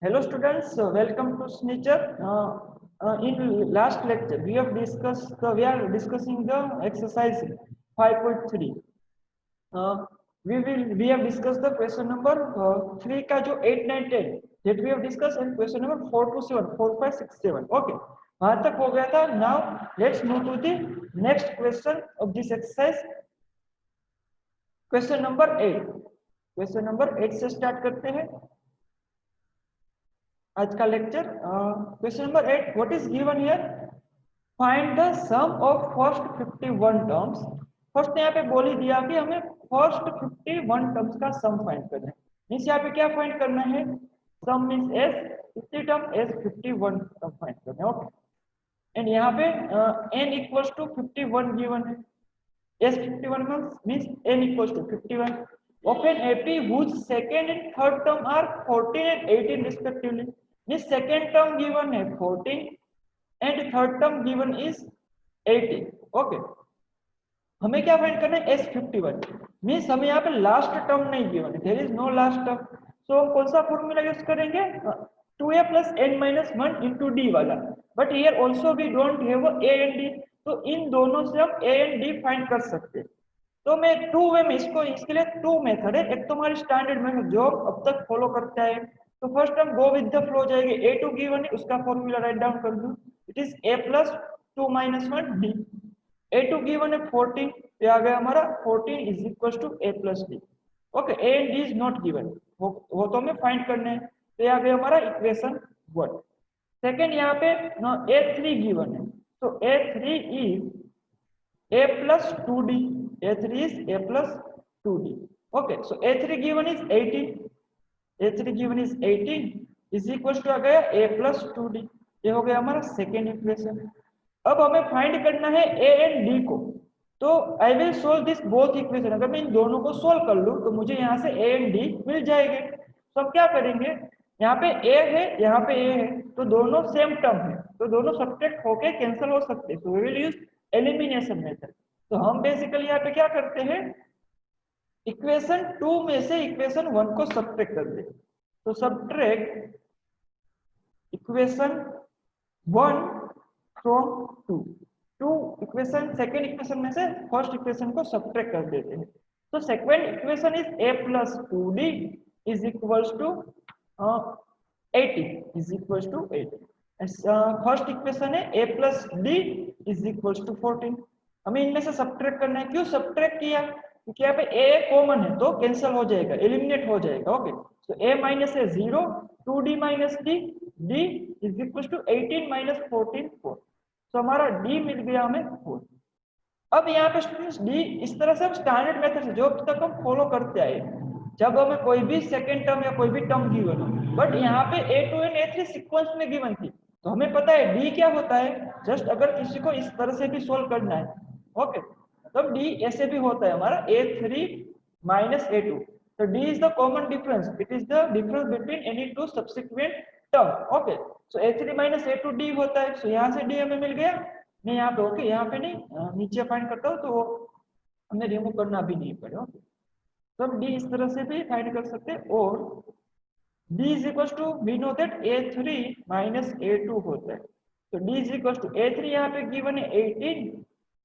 Hello students, welcome to Snitcher. In last lecture, we are discussing the exercise 5.3. We have discussed the question number 3 का जो 8, 9, 10 that we have discussed and question number 4 to 7, 4, 5, 6, 7. Okay, वहां तक हो गया था. Now let's move to the next question of this exercise. Question number 8. Question number 8 से start करते हैं आज का lecture. Question number 8, what is given here? Find the sum of first 51 terms. First यहाँ पे बोल ही दिया कि हमें फर्स्ट 51 टर्म्स का सम फाइंड करना है. मींस यहाँ पे क्या फाइंड करना है? Sum means S 50 term, S 51 term find करना है. ओके, एंड यहाँ पे n इक्वल्स टू 51 गिवन है. S 51 means n equals to 51 of an AP whose second and third term are 14 and 18 respectively. This second term given है 14 and third term given is 18. Okay, हमें क्या find करना है? S51 means हमें यहाँ पे last term नहीं given है, there is no last term. So हम कौन सा फॉर्मूला यूज करेंगे? 2a plus n minus 1 into d वाला. But here also we don't have a and d, तो इन दोनों से हम a and d फाइंड कर सकते हैं. तो मैं टू वे में इसको, इसके लिए टू मेथड है. एक तो हमारी स्टैंडर्ड मेथड जो अब तक फॉलो करता है, तो फर्स्ट हम गो विद द फ्लो जाएंगे. a2 गिवन है, उसका फॉर्मूला राइट डाउन कर दूं. It is a plus 2 minus 1 d. a2 given है 14, ये आ गया हमारा 14 is equal to a plus d. Okay, a and d is not given, वो तो हमें फाइंड करने हैं. तो ये आ गया हमारा इक्वेशन 1. सेकंड यहाँ पे a3 गिवन है, तो a3 is a plus 2d. a3 is a plus 2d. Okay, so a3 given is 18. a3 given is 18 is equals to आ गया a plus 2d. ये हो गया हमारा सेकेंड इक्वेशन. अब हमें फाइंड करना है a and d को. तो I will solve this both equation. अगर मैं इन दोनों को सोल्व कर लूं तो मुझे यहाँ से a and d मिल जाएंगे. तो हम क्या करेंगे? यहाँ पे a है, यहाँ पे a है, तो दोनों सेम टर्म है, तो दोनों सब्ट्रैक्ट होके कैंसिल हो सकते हैं. तो we will use elimination method. तो हम बेसिकली यहाँ पे क्या करते हैं? इक्वेशन 2 में से इक्वेशन 1 को सब्ट्रैक्ट कर दे. तो subtract equation 1 from 2. Equation second equation में से फर्स्ट इक्वेशन को सब्ट्रैक्ट कर देते हैं. तो second equation is a plus 2d is equals to 18 is equals to 18. First equation है a plus d is equals to 14. हमें इनमें से सब्ट्रैक्ट करना है. क्यों सब्ट्रैक्ट किया? क्योंकि यहाँ पे a कॉमन है तो कैंसिल हो जाएगा, एलिमिनेट हो जाएगा. ओके, तो a माइनस है 0, 2d minus d is equal to 18 minus 14 4. तो हमारा d मिल गया हमें 4. अब यहाँ पे स्टूडेंट्स d इस तरह से हम स्टैंडर्ड मेथड से जो अब तक हम फॉलो करते आए, जब हमें कोई भी सेकेंड टर्म या कोई भी टर्म गिवन हो, बट यहाँ पे a2 एंड a3 सीक्वेंस में गिवन थी, तो हमें पता है d क्या होता है. जस्ट अगर किसी को इस तरह से भी सोल्व करना है, ओके, तो d ऐसे भी होता है हमारा a3 माइनस a2. तो d is the common difference, it is the difference between any two subsequent term. Okay, so a3 minus a2 d होता है. सो यहाँ से d हमें मिल गया. नहीं यहाँ पे, ओके, यहाँ पे नहीं, नीचे फाइंड करता हूँ तो हमें रिमूव करना भी नहीं पड़ेगा. ओके, तो हम d इस तरह से भी फाइंड कर सकते हैं. और d is equal to, we know that a3 minus a2 होता है. तो d is equal to a3 यहाँ पे गिवन है 18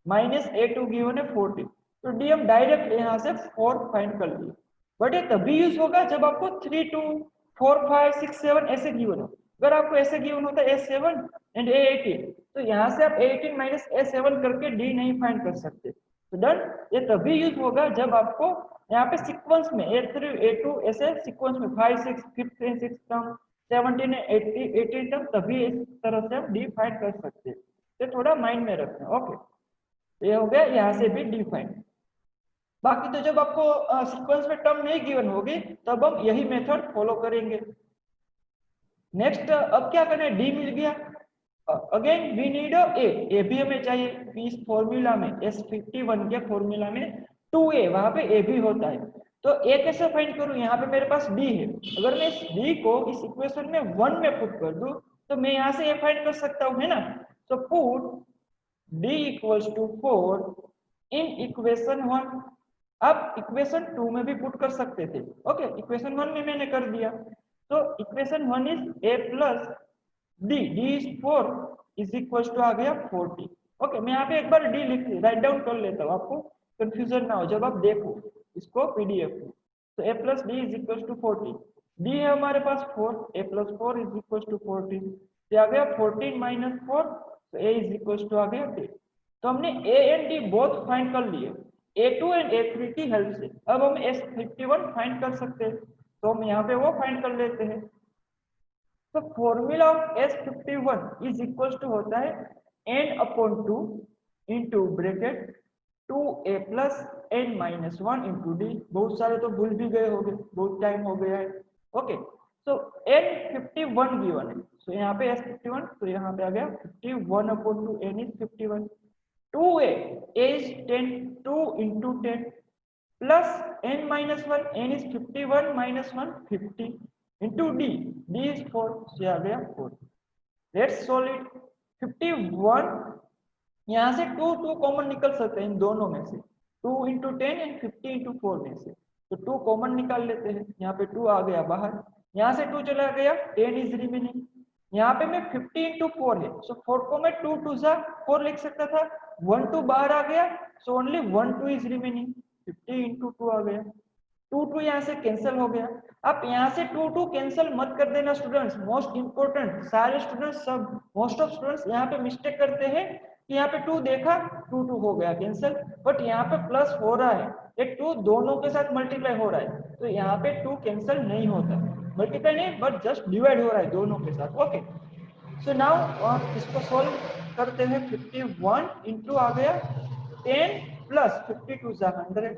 माइनस a2 गिवन है 14. तो d हम डायरेक्ट यहाँ से 4 फाइंड कर लिए. बट ये तभी यूज होगा जब आपको 3, 2, 4, 5, 6, 7 ऐसे गिवन हो. अगर आपको ऐसे गिवन होता है a7 एंड a18, तो यहाँ से आप a18 माइनस a7 करके d नहीं फाइंड कर सकते. तो डन, ये तभी यूज होगा जब आपको यहाँ पे सीक्वेंस में a3, a2 ऐसे सीक्वेंस में 5, 6, 5 एंड 6 टर्म, 17 एंड 18 टर्म, तभी इस तरह से हम d फाइंड कर सकते हैं. तो थोड़ा माइंड में रखना. ओके, ये हो गया यहाँ से भी d फाइंड. बाकी तो जब आपको सीक्वेंस में टर्म नहीं गिवन होगी तब हम यही मेथड फॉलो करेंगे. नेक्स्ट अब क्या करना है? d मिल गया. अगेन वी नीड a भी हमें चाहिए. इस फॉर्मूला में S51 के फॉर्मूला में 2a, वहां पे a भी होता है. तो a कैसे फाइंड करूं? यहाँ पे मेरे पास d है. अगर मैं इस d को इस इक्वेशन में 1 में पुट कर दूं तो मैं यहाँ से a फाइंड कर सकता हूँ, है ना. तो put d equals to 4 in equation 1. आप इक्वेशन 2 में भी पुट कर सकते थे. ओके, इक्वेशन 1 में मैंने कर दिया. तो equation 1 is a plus d, d is 4 is equal to आ गया 40। ओके, मैं यहाँ पे एक बार d लिख राइट डाउन कर लेता हूँ, आपको कंफ्यूजन ना हो जब आप देखो इसको पीडीएफ में। तो a plus D is equal to 40, d है हमारे पास 4, a plus 4 is equal to 14, तो आ गया 14 माइनस 4, तो a इज इक्वल टू आ गया 10। तो हमने a and d both find कर लिए a2 एंड a3 की हेल्प से। अब हम s51 फाइंड कर सकते हैं, तो हम यहाँ पे वो फाइंड कर लेते हैं। तो formula of S51 is equal to होता है n upon 2 into bracket 2a plus n minus 1 into D. बहुत सारे तो भूल भी गए होंगे, बहुत टाइम हो गया है। ओके, सो n51 गिवन है, सो यहाँ पे S51, तो यहाँ पे आ गया 51 upon 2, n is 51, 2a is 10, 2 into 10 plus n minus 1, n is 51 minus 1, 50 into d, d is 4, so आ गया 4। Let's solve it। 51 यहाँ से 2 कॉमन निकल सकते हैं इन दोनों में से, 2 into 10 एंड 50 into 4 में से, तो 2 कॉमन निकाल लेते हैं। यहाँ पे 2 आ गया बाहर, यहाँ से 2 चला गया, 10 इज रिमेनिंग। यहाँ पे मैं 50 into 4 है, सो 4 को मैं 2 2 जा 4 लिख सकता था, 1 2 बाहर आ गया, so only 1 2 is remaining, 50 into 2 आ गया, 2 2 यहाँ से कैंसिल हो गया। आप यहाँ से 2 2 कैंसिल मत कर देना स्टूडेंट्स, मोस्ट इंपोर्टेंट। सारे स्टूडेंट्स, सब मोस्ट ऑफ स्टूडेंट्स यहाँ पे मिस्टेक करते हैं कि यहाँ पे 2 देखा, 2 2 हो गया कैंसिल, बट यहाँ पे प्लस हो रहा है, ये 2 दोनों के साथ मल्टीप्लाई हो रहा है, तो यहाँ पे 2 कैंसिल नहीं होता, मल्टीप्लाई नहीं बट जस्ट डिवाइड हो रहा है दोनों के साथ। ओके, सो नाउ इसको सोल्व करते हैं। 51 इंटू आ गया 10 प्लस 52 जा 100,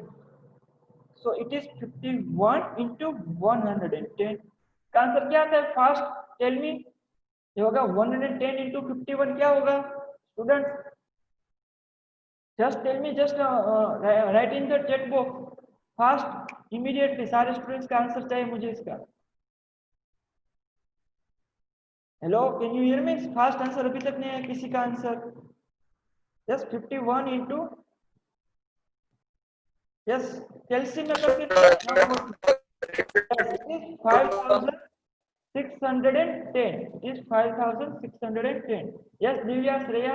so it is 51 into 110 का आंसर क्या आता है? फास्ट टेल मी, ये होगा 110 into 51 क्या होगा students? Just tell me, just write in the chat box fast immediately. सारे स्टूडेंट्स का आंसर चाहिए मुझे इसका। Hello, can you hear me? Fast answer अभी तक नहीं है किसी का answer. Just 51 into, yes calci में करके 5610 is 5610। yes Divya, Shreya,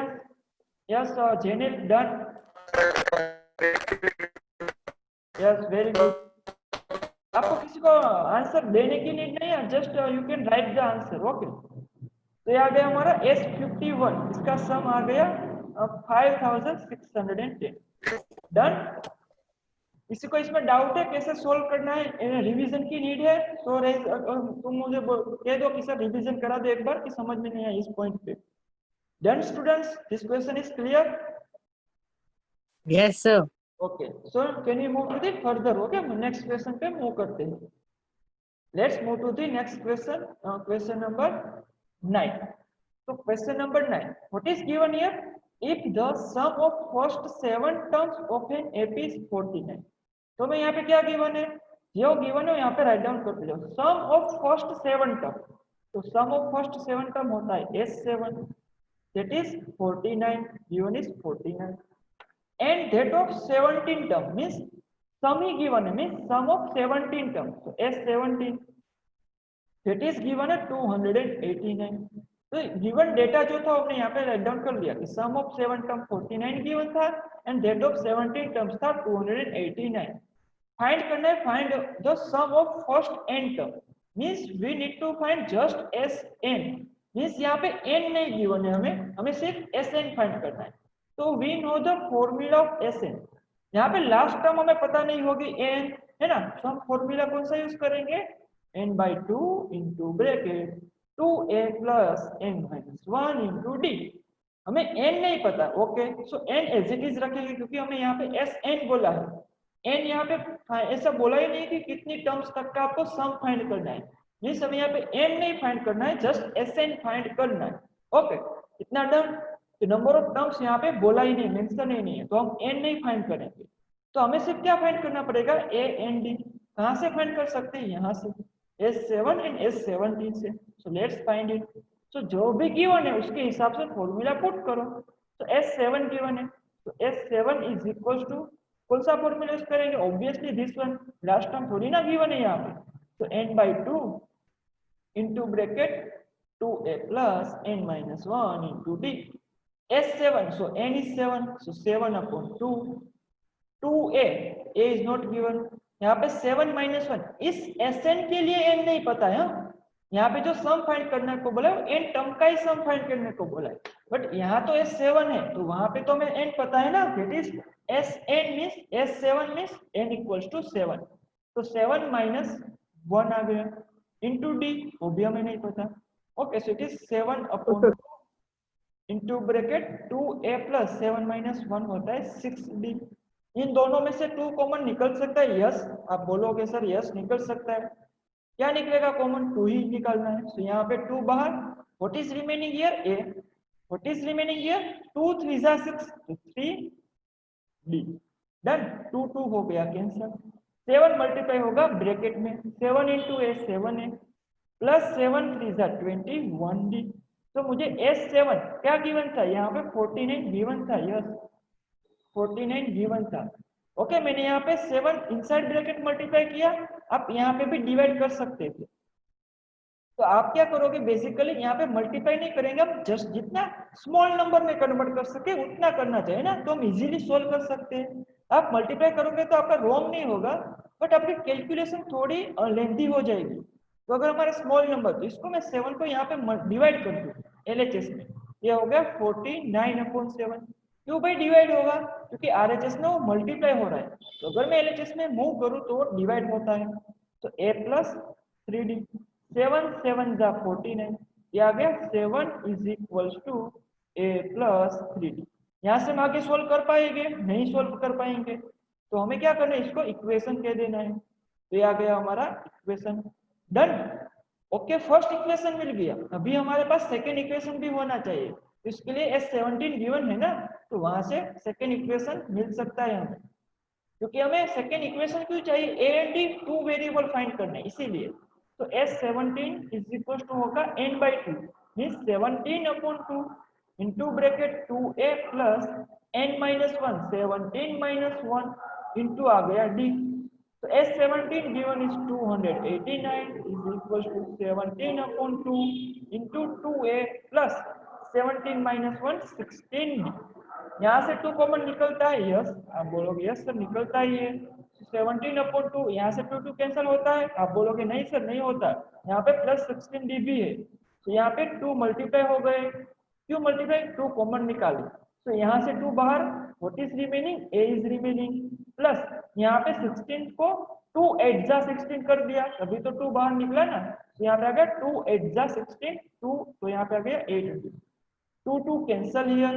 yes Janet, done, yes very good। आपको किसी को आंसर देने की नीड नहीं है, just you can write the answer. Okay, तो ये आ गया हमारा S51, इसका सम आ गया 5610। डन। किसी को इसमें डाउट है कैसे सोल्व करना है? रिवीजन की नीड है? तो तुम मुझे कह दो कि सर रिवीजन करा दो एक बार, कि समझ में नहीं आया इस पॉइंट पे। Done students, this question is clear? Yes sir. Okay, so can you move to the further? Okay, next question पे मूव करते हैं। Let's move to the next question, question number 9। तो question number 9, what is given here? If the sum of first 7 terms of an AP is 49। तो मैं यहाँ पे क्या given है, जो गिवन है यहाँ पे राइट डाउन कर दो, सम ऑफ फर्स्ट 7 टर्म। तो सम ऑफ फर्स्ट 7 टर्म होता है S7, that is 49, given is 49, and that of 17 term means sum he given है, means sum of 17 term, so S17, that is given है 289। तो गिवन डेटा जो था हमने यहाँ पे राइट डाउन कर लिया कि सम ऑफ 7 टर्म 49 गिवन था एंड दैट ऑफ 17 टर्म्स था 289। फाइंड करना है, find the sum of first n term, means we need to find just Sn, means यहाँ पे n नहीं गिवन है, हमें सिर्फ Sn फाइंड करना है। तो we know the formula of Sn। यहाँ पे लास्ट टर्म हमें पता नहीं होगी n, है ना, तो हम फॉर्मूला कौन सा यूज करेंगे? n/2 into bracket 2a plus n minus 1 into D. हमें n नहीं पता, okay, so n as it is रखेंगे क्योंकि हमें यहाँ पे Sn बोला है। n यहाँ पे ऐसा बोला ही नहीं कि कितनी टर्म्स तक का आपको सम फाइंड करना है, मींस हमें यहाँ पे n नहीं फाइंड करना है, जस्ट Sn फाइंड करना है। ओके, इतना डन। तो नंबर ऑफ टर्म्स यहाँ पे बोला ही नहीं, मेंशन ही नहीं है, तो हम n नहीं फाइंड करेंगे। तो हमें सिर्फ क्या फाइंड करना पड़ेगा? a and d। कहाँ से फाइंड कर सकते हैं? यहाँ से, S7 एंड S17 से। So let's find it. So जो भी गिवन है उसके हिसाब से फॉर्मूला पुट करो। तो S7 गिवन है, तो S7 इज इक्वल टू कौन सा फॉर्मूला यूज करेंगे? Obviously this one, last term थोड़ी ना गिवन है यहाँ पे, तो n/2 into bracket 2a plus n minus 1 into d. S7, so n is 7, so 7 upon 2. 2a, a is not given. यहाँ पे 7 minus 1, इस Sn के लिए n नहीं पता है। यहाँ पे जो सम फाइंड करने को बोला है n टर्म का ही सम फाइंड करने को बोला है, बट यहाँ तो S7 है तो वहां पे तो हमें n पता है ना, that is Sn means S7 means n equals to 7, तो 7 minus 1 आ गया into d, वो भी हमें नहीं पता। Okay, so it is 7 upon into bracket 2a plus 7 minus 1 होता है 6d। इन दोनों में से 2 कॉमन निकल सकता है, यस। आप बोलोगे सर यस निकल सकता है, क्या निकलेगा कॉमन, 2 ही निकालना है। तो यहाँ पे 2 बाहर, what is remaining here a, what is remaining here 2 3 जा 6, तो 3d। डन, 2 2 हो गया कैंसिल। 7 मल्टीप्लाई होगा ब्रैकेट में, 7 into a 7a प्लस 7 3 जा 21d। तो मुझे S7 क्या गिवन था, यहाँ पे 49 गिवन था, यस 49 गिवन था। ओके, मैंने यहाँ पे 7 इनसाइड ब्रैकेट मल्टीप्लाई किया, आप यहाँ पे भी डिवाइड कर सकते थे। तो आप क्या करोगे, बेसिकली यहाँ पे मल्टीप्लाई नहीं करेंगे, हम जस्ट जितना स्मॉल नंबर में कन्वर्ट कर सके उतना करना चाहिए ना, तो हम इजीली सोल्व कर सकते हैं। आप मल्टीप्लाई करोगे तो आपका रॉन्ग नहीं होगा, बट आपकी कैलकुलेशन थोड़ी लेंथी हो जाएगी। तो अगर हमारा स्मॉल नंबर, तो इसको मैं 7 को यहाँ पे डिवाइड कर दूँ LHS में, ये हो गया 49/7। क्यों भाई डिवाइड होगा, क्योंकि RHS में वो मल्टीप्लाई हो रहा है, तो अगर मैं LHS में मूव करूँ तो वो डिवाइड होता है। तो a प्लस 3d, 7 7 जा 49, ये आ गया 7 is equals to a plus 3d। यहाँ से हम आगे सोल्व कर पाएंगे, नहीं सोल्व कर पाएंगे, तो हमें क्या करना है, इसको इक्वेशन कह देना है। तो ये आ गया हमारा equation. Done. Okay, first equation मिल गया, अभी हमारे पास सेकेंड इक्वेशन भी होना चाहिए, इसके लिए S17 गिवन है ना, तो वहां से सेकेंड इक्वेशन मिल सकता है हमें, क्योंकि हमें सेकेंड इक्वेशन क्यों चाहिए, a and d 2 variable find करने, इसीलिए। तो S17 इज इक्वल टू होगा n/2 means 17/2 into bracket 2a plus n-1 17-1 into आ गया d। तो S17 given is 289 is equals to 17/2 into 2a plus 17-1 16d। यहाँ से 2 कॉमन निकलता है, यस आप बोलोगे यस सर निकलता ही है। 17/2 यहाँ से 2 कैंसिल होता है, आप बोलोगे नहीं सर नहीं होता, यहाँ पे प्लस 16d भी है, तो यहाँ पे 2 मल्टीप्लाई हो गए। क्यों मल्टीप्लाई, 2 कॉमन निकाले, तो यहाँ से 2 बाहर, what is remaining, a is remaining, plus यहाँ पे 16 को 2 8 जा 16 कर दिया, अभी तो 2 बाहर निकला ना, तो यहाँ पे आ गया 2 8 जा 16 2, तो यहाँ पे आ गया 8, 2 2 कैंसिल हियर।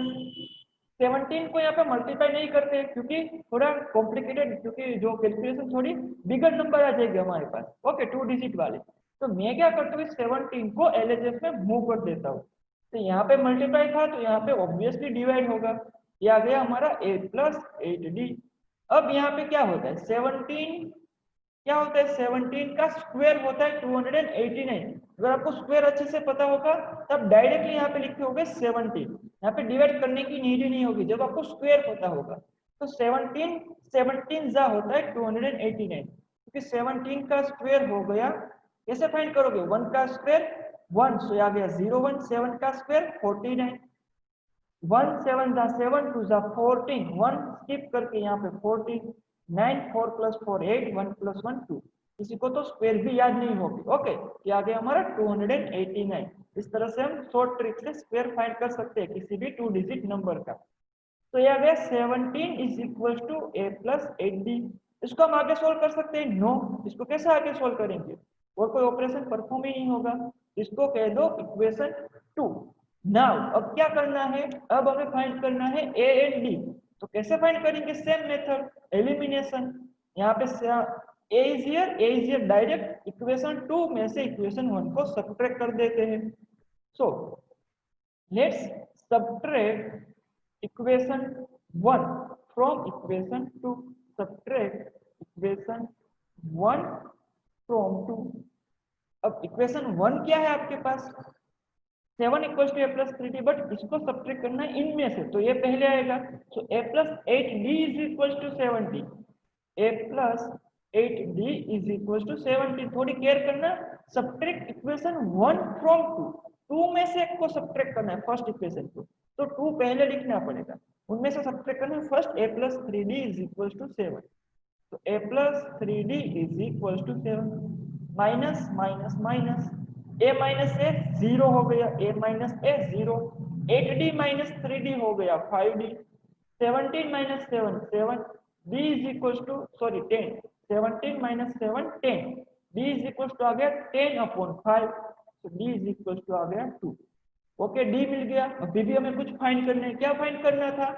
17 को यहाँ पे मल्टीप्लाई नहीं करते क्योंकि थोड़ा कॉम्प्लिकेटेड, क्योंकि जो कैलकुलेशन थोड़ी बिगर नंबर आ जाएगी हमारे पास, ओके 2 डिजिट वाले। तो मैं क्या करता हूँ, 17 को LHS में मूव कर देता हूँ, तो यहाँ पे मल्टीप्लाई था तो यहाँ पे ऑब्वियसली डिवाइड होगा, ये आ गया हमारा a प्लस 8d। अब यहाँ पे क्या होता है, 17 क्या होता है, 17 का स्क्वायर होता है 289। अगर आपको स्क्वायर अच्छे से पता होगा तब डायरेक्टली यहाँ पे लिखे होगे 17, यहाँ पे डिवाइड करने की नीड ही नहीं होगी जब आपको स्क्वायर पता होगा। तो 17 जा होता है 289, क्योंकि 17 का स्क्वायर हो गया, कैसे फाइंड करोगे, 1 का स्क्वायर 1, सो आ गया 01, 7 का स्क्वायर 49, 1 7 जा 7 2 जा 14, 1 स्किप करके यहाँ पे 14, 9 4 प्लस 4 8, 1 प्लस 1 2, किसी को तो स्क्वायर भी याद नहीं होगी। ओके, ये आ गया हमारा 289। इस तरह से हम शॉर्ट ट्रिक से स्क्वायर फाइंड कर सकते हैं किसी भी 2 डिजिट नंबर का। तो ये आ गया 17 is equal to a plus 8d। इसको हम आगे सोल्व कर सकते हैं, नो, इसको कैसे आगे सोल्व करेंगे, और कोई ऑपरेशन परफॉर्म ही नहीं होगा, इसको कह दो इक्वेशन 2। नाउ अब क्या करना है, अब हमें फाइंड करना है a एंड d। तो कैसे फाइंड करेंगे, सेम मेथड एलिमिनेशन। यहाँ पे a is here direct equation 2 में से इक्वेशन 1 को सब्ट्रैक्ट कर देते हैं। So let's subtract equation 1 from equation 2, subtract equation 1 from 2। अब इक्वेशन 1 क्या है आपके पास, 7 equal to a plus 3d, but इसको सब्ट्रैक्ट करना है इनमें से, तो ये पहले आएगा। So a plus 8d is equal to 70, a plus 8d is equal to 17। थोड़ी केयर करना, सब्ट्रैक्ट इक्वेशन 1 फ्रॉम 2, 2 में से एक को सब्ट्रैक्ट करना है फर्स्ट इक्वेशन को, तो 2 पहले लिखना पड़ेगा, उनमें से सब्ट्रैक्ट करना है first a plus 3d is equal to 7। तो a plus 3d is equal to 7, minus minus minus a minus a 0 हो गया, a minus a 0, 8d minus 3d हो गया 5d, 17 minus 7 7, d is equal to sorry 10, 17 minus 7 10, d is equal to आ गया 10 upon 5, तो d is equal to आ गया 2। Okay, d मिल गया। अभी भी हमें कुछ फाइंड करना है, क्या फाइंड करना था,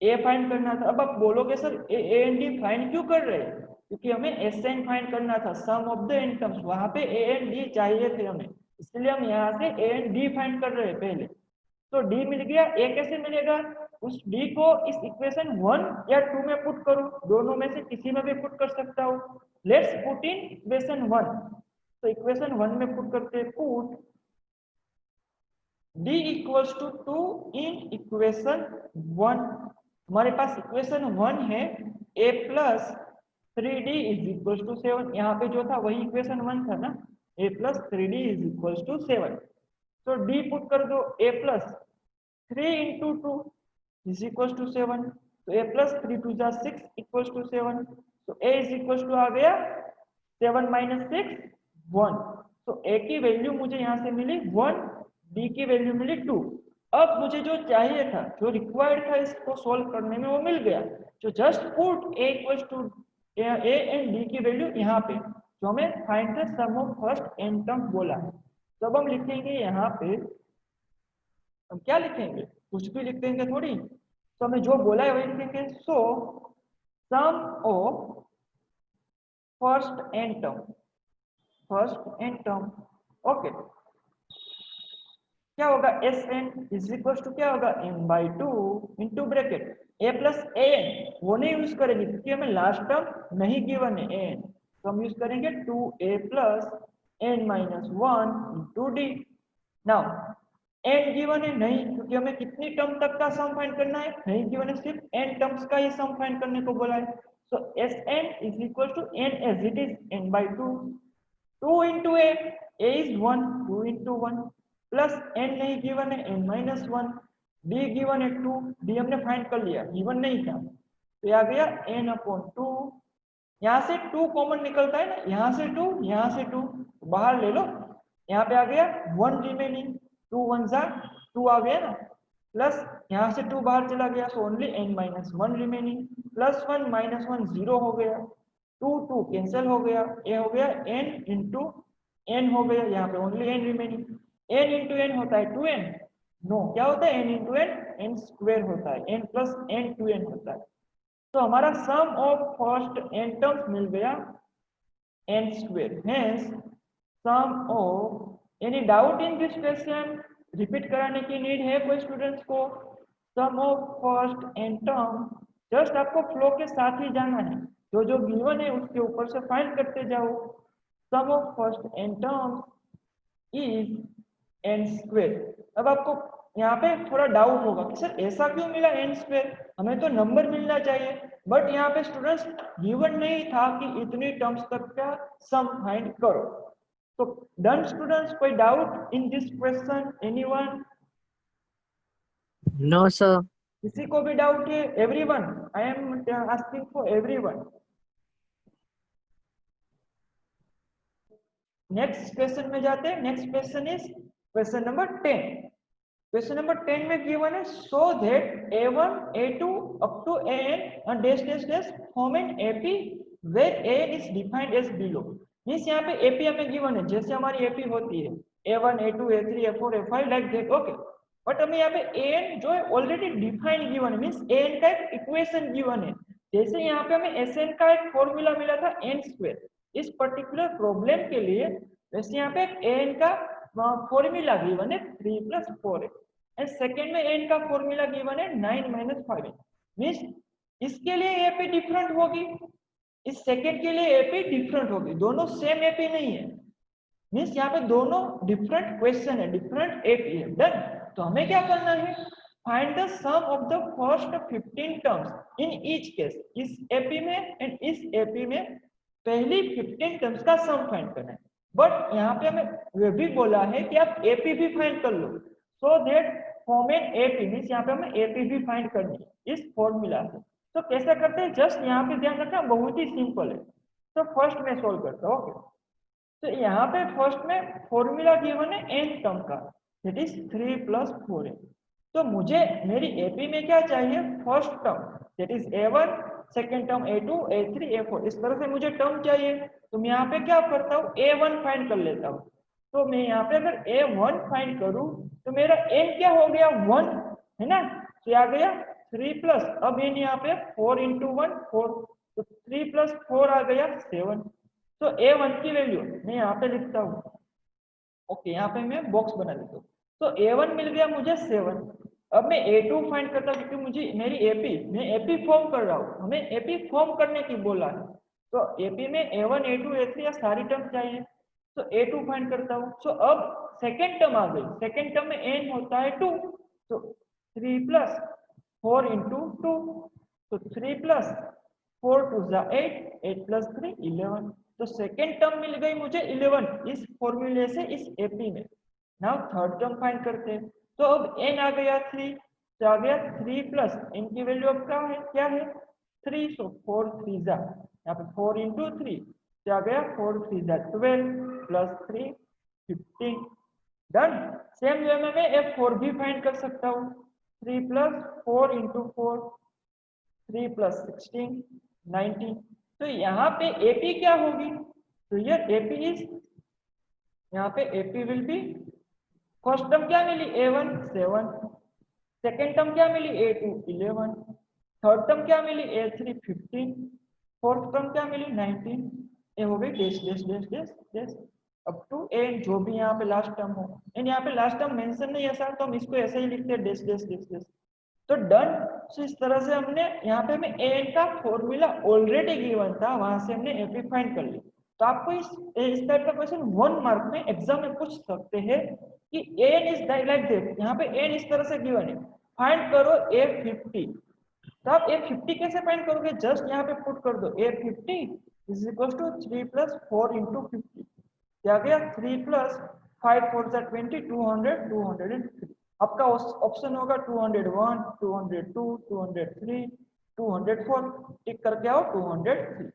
a फाइंड करना था। अब आप बोलोगे sir a and d find क्यों कर रहे हैं, क्योंकि हमें SN फाइंड करना था, सम ऑफ द एन टर्म्स, वहां पे a एंड d चाहिए थे हमें, इसलिए हम यहाँ से a एंड d फाइंड कर रहे हैं पहले। तो d मिल गया, a कैसे मिलेगा, उस d को इस इक्वेशन 1 या 2 में पुट करो, दोनों में से किसी में भी पुट कर सकता हूँ। लेट्स पुट इन इक्वेशन 1, तो इक्वेशन 1 में पुट करते हैं, put d equals to 2 in equation 1। हमारे पास इक्वेशन 1 है a plus 3d is equal to 7, यहाँ पे जो था वही इक्वेशन 1 था ना, a plus 3d is equal to 7। तो d पुट कर दो, a plus 3 into 2 is equal to 7, तो a प्लस 3 टू जा 6 इक्वल टू 7, तो a इज इक्वल टू आ गया 7 माइनस 6 1, तो a की वैल्यू मुझे यहाँ से मिली 1, d की वैल्यू मिली 2। अब मुझे जो चाहिए था, जो रिक्वायर्ड था इसको सोल्व करने में, वो मिल गया। तो just put a equal to a and d की वैल्यू यहाँ पे, जो हमें find the sum of first n term बोला है। तो अब हम लिखेंगे यहाँ पे, हम क्या लिखेंगे, कुछ भी लिख देंगे थोड़ी, तो हमें जो बोला है वही लिखेंगे। So sum of first n term, first n term, okay, क्या होगा, S n is equal to क्या होगा, m by 2 into bracket a plus a n, वो नहीं यूज करेंगे क्योंकि हमें लास्ट टर्म नहीं गिवन है एन, तो हम यूज करेंगे 2a plus n minus 1 into d. Now n given है नहीं, क्योंकि हमें कितनी टर्म तक का सम फाइंड करना है, नहीं गिवन है, सिर्फ n टर्म्स का ही सम फाइंड करने को बोला है। So S n is equal to n as it is, n by 2, 2 into a is 1, 2 into 1 plus n नहीं गिवन है n माइनस 1, d गिवन है 2, d हमने फाइंड कर लिया, गिवन नहीं था, तो आ गया n अपॉन 2, यहाँ से 2 कॉमन निकलता है ना, यहाँ से 2 यहाँ से 2 बाहर ले लो, यहाँ पे आ गया 1 रिमेनिंग, 2 1 जा 2 आ गया ना, प्लस यहाँ से 2 बाहर चला गया, so only n minus 1 remaining, plus 1 minus 1 0 हो गया, 2 2 कैंसिल हो गया, ये हो गया n इंटू n हो गया, यहाँ पे only n remaining, n into n होता है 2n, नो क्या होता है n into n, n square होता है, n प्लस n 2n होता है। तो हमारा sum of first n terms मिल गया n square, hence sum of, any doubt in this question, repeat कराने की नीड है कोई स्टूडेंट्स को, sum of first n term, just आपको फ्लो के साथ ही जाना है, जो जो गिवन है उसके ऊपर से फाइंड करते जाओ। Sum of first n terms is n square. अब आपको यहाँ पे थोड़ा डाउट होगा कि सर ऐसा क्यों मिला n स्क्वायर, हमें तो नंबर मिलना चाहिए, बट यहाँ पे स्टूडेंट्स गिवन नहीं था कि इतनी टर्म्स तक का सम फाइंड करो। तो डन स्टूडेंट्स, कोई doubt in this question, anyone? No sir. किसी को भी डाउट है? Everyone, I am asking for everyone. Next question में जाते हैं। Next question is question number 10। Question number 10 में गिवन है, so that a1 a2 up to an dash dash dash form N AP where an is defined as below. Means यहाँ पे AP हमें given है, जैसे हमारी एपी होती है a1 a2 a3 a4 a5 like that, okay, but हमें यहाँ पे an जो है ऑलरेडी डिफाइंड गिवन है, मींस an का एक इक्वेशन गिवन है, जैसे यहाँ पे हमें Sn का एक फॉर्मूला मिला था n स्क्वायर इस पर्टिकुलर प्रॉब्लम के लिए, वैसे यहाँ पे an का फॉर्मूला गिवन है 3 प्लस 4 एंड सेकेंड में n का फॉर्मूला गिवन है 9 माइनस 5, मीन्स इसके लिए एपी डिफरेंट होगी, इस सेकेंड के लिए एपी डिफरेंट होगी, दोनों सेम एपी नहीं है, मीन्स यहाँ पे दोनों डिफरेंट क्वेश्चन है, डिफरेंट एपी है। डन। तो हमें क्या करना है, find the sum of the first 15 terms in each case, इस एपी में एंड इस एपी में पहली 15 टर्म्स का सम फाइंड करना है। बट यहाँ पे हमें ये भी बोला है कि आप एपी भी फाइंड कर लो, so that form N AP means यहाँ पे हमें एपी भी फाइंड करनी है इस फॉर्मूला से। तो कैसे करते हैं, जस्ट यहाँ पे ध्यान रखना बहुत ही सिंपल है। तो फर्स्ट में सोल्व करता हूँ। ओके, तो यहाँ पे फर्स्ट में फॉर्मूला गिवन है एन टर्म का, दैट इज 3 + 4n। तो मुझे मेरी एपी में क्या चाहिए, first term that is a1, second term a2, a3, a4, इस तरह से मुझे टर्म चाहिए। तो मैं यहाँ पे क्या करता हूँ, a1 फाइंड कर लेता हूँ। तो मैं यहाँ पे अगर a1 फाइंड करूँ तो मेरा n क्या हो गया, 1 है ना, तो आ गया 3 प्लस, अब n यहाँ पे 4 × 1 4, तो 3 + 4 आ गया 7। तो a1 की वैल्यू मैं यहाँ पे लिखता हूँ। ओके, यहाँ पे मैं बॉक्स बना लेता हूँ। तो a1 मिल गया मुझे 7। अब मैं a2 फाइंड करता हूँ क्योंकि मुझे मेरी एपी, मैं एपी फॉर्म कर रहा हूँ, हमें एपी फॉर्म करने की बोला है। तो एपी में a1, a2, a3 या सारी टर्म चाहिए, तो a2 फाइंड करता हूँ। सो अब सेकेंड टर्म आ गई, सेकेंड टर्म में n होता है 2, तो 3 + 4 × 2, तो 3 + 4 = 8, 8 + 3 11। तो सेकेंड टर्म मिल गई मुझे 11 इस फॉर्मूले से, इस एपी में। नाउ थर्ड टर्म फाइंड करते हैं। तो अब n आ गया 3, तो आ गया 3 प्लस n की वैल्यू अब क्या है 3, सो 4 3 जा, यहाँ पे 4 × 3, तो आ गया 4 3 जा 12 + 3 15। डन। सेम वे में मैं f4 भी फाइंड कर सकता हूँ, 3 + 4 × 4, 3 + 16 19। तो यहाँ पे AP क्या होगी, तो ये AP इज, यहाँ पे AP will be, first term क्या मिली a1 7, सेकेंड टर्म क्या मिली a2 11, थर्ड टर्म क्या मिली a3 15, फोर्थ टर्म क्या मिली 19। ये हो गई dash dash dash dash dash up to n, जो भी यहाँ पे लास्ट टर्म हो। एंड यहाँ पे लास्ट टर्म मेंशन नहीं ऐसा, तो हम इसको ऐसे ही लिखते हैं डैश डैश डैश डैश। तो डन। तो इस तरह से हमने यहाँ पे हमें an का फॉर्मूला ऑलरेडी गिवन था, वहां से हमने एपी फाइंड कर ली। तो आपको इस टाइप का क्वेश्चन 1 मार्क में एग्जाम में पूछ सकते हैं कि an इज लाइक दिस, यहाँ पे n इस तरह से गिवन है, फाइंड करो a50। तो आप a50 कैसे फाइंड करोगे, जस्ट यहाँ पे पुट कर दो a50 = 3 + 4 × 50, क्या गया 3 + 5 4 20 200 203। आपका ऑप्शन होगा 201 202 203 204, टिक करके आओ 203।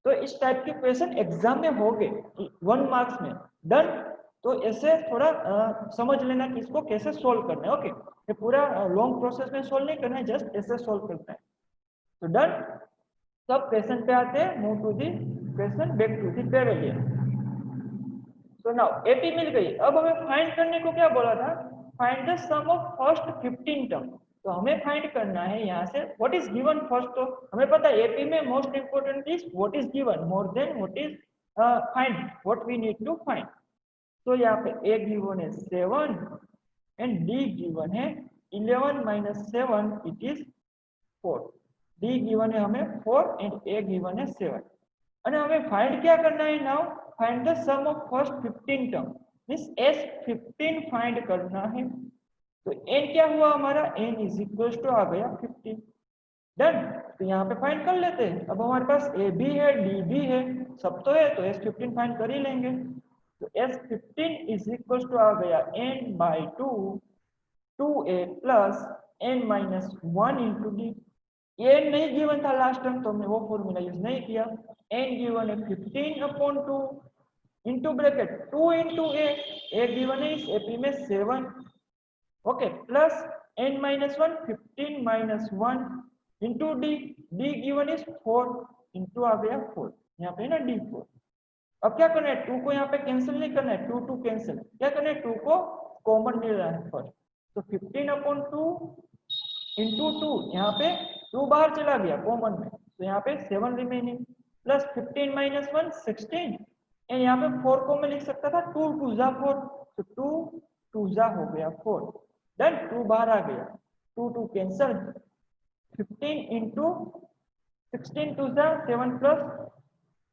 तो इस टाइप के क्वेश्चन एग्जाम में हो गए 1 मार्क्स में। डन। तो ऐसे थोड़ा समझ लेना कि इसको कैसे सोल्व करना है। ओके, ये पूरा लॉन्ग प्रोसेस में सोल्व नहीं करना है, जस्ट ऐसे सोल्व करना है। तो डन। सब क्वेश्चन पे आते हैं, move to the question, back to the pavilion. So now AP मिल गई। अब हमें फाइंड करने को क्या बोला था, find the sum of first 15 term. तो हमें फाइंड करना है यहाँ से व्हाट इज गिवन फर्स्ट। तो हमें पता है एपी में most important is what is given more than what is find, what we need to find. तो यहाँ पे ए गिवन है 7 एंड डी गिवन है 11 - 7 इट इज 4। डी गिवन है हमें 4 एंड ए गिवन है 7। और हमें फाइंड क्या करना है, now find the sum of first 15 term, means S15 find करना है। तो n क्या हुआ हमारा, n = आ गया 15। डन। तो यहाँ पे फाइंड कर लेते हैं। अब हमारे पास a भी है d भी है, सब तो है, तो S15 फाइंड कर ही लेंगे। तो S15 आ गया n/2 2a + n - 1 × d। n नहीं गिवन था लास्ट टाइम, तो हमने वो फॉर्मूला यूज नहीं किया। n गिवन है 15/2 इंटू ब्रैकेट 2 × a गिवन है इस एपी में 7, okay, plus n - 1 15 - 1 into d given is 4 into आ गया 4, यहाँ पे ना d4। अब क्या करना है, 2 को यहाँ पे कैंसिल नहीं करना है, 2 2 कैंसिल, क्या करना है 2 को कॉमन ले रहा है फर्स्ट। तो 15/2 इंटू 2, यहाँ पे 2 बाहर चला गया कॉमन में, तो यहाँ पे 7 रिमेनिंग, प्लस 15 - 1 16 एंड यहाँ पे 4 को मैं लिख सकता था 2 2 जा 4, तो 2 2 जा हो गया 4। डन। 2 बाहर आ गया, 2 2 कैंसल, 15 इंटू 16 2 जा 7 प्लस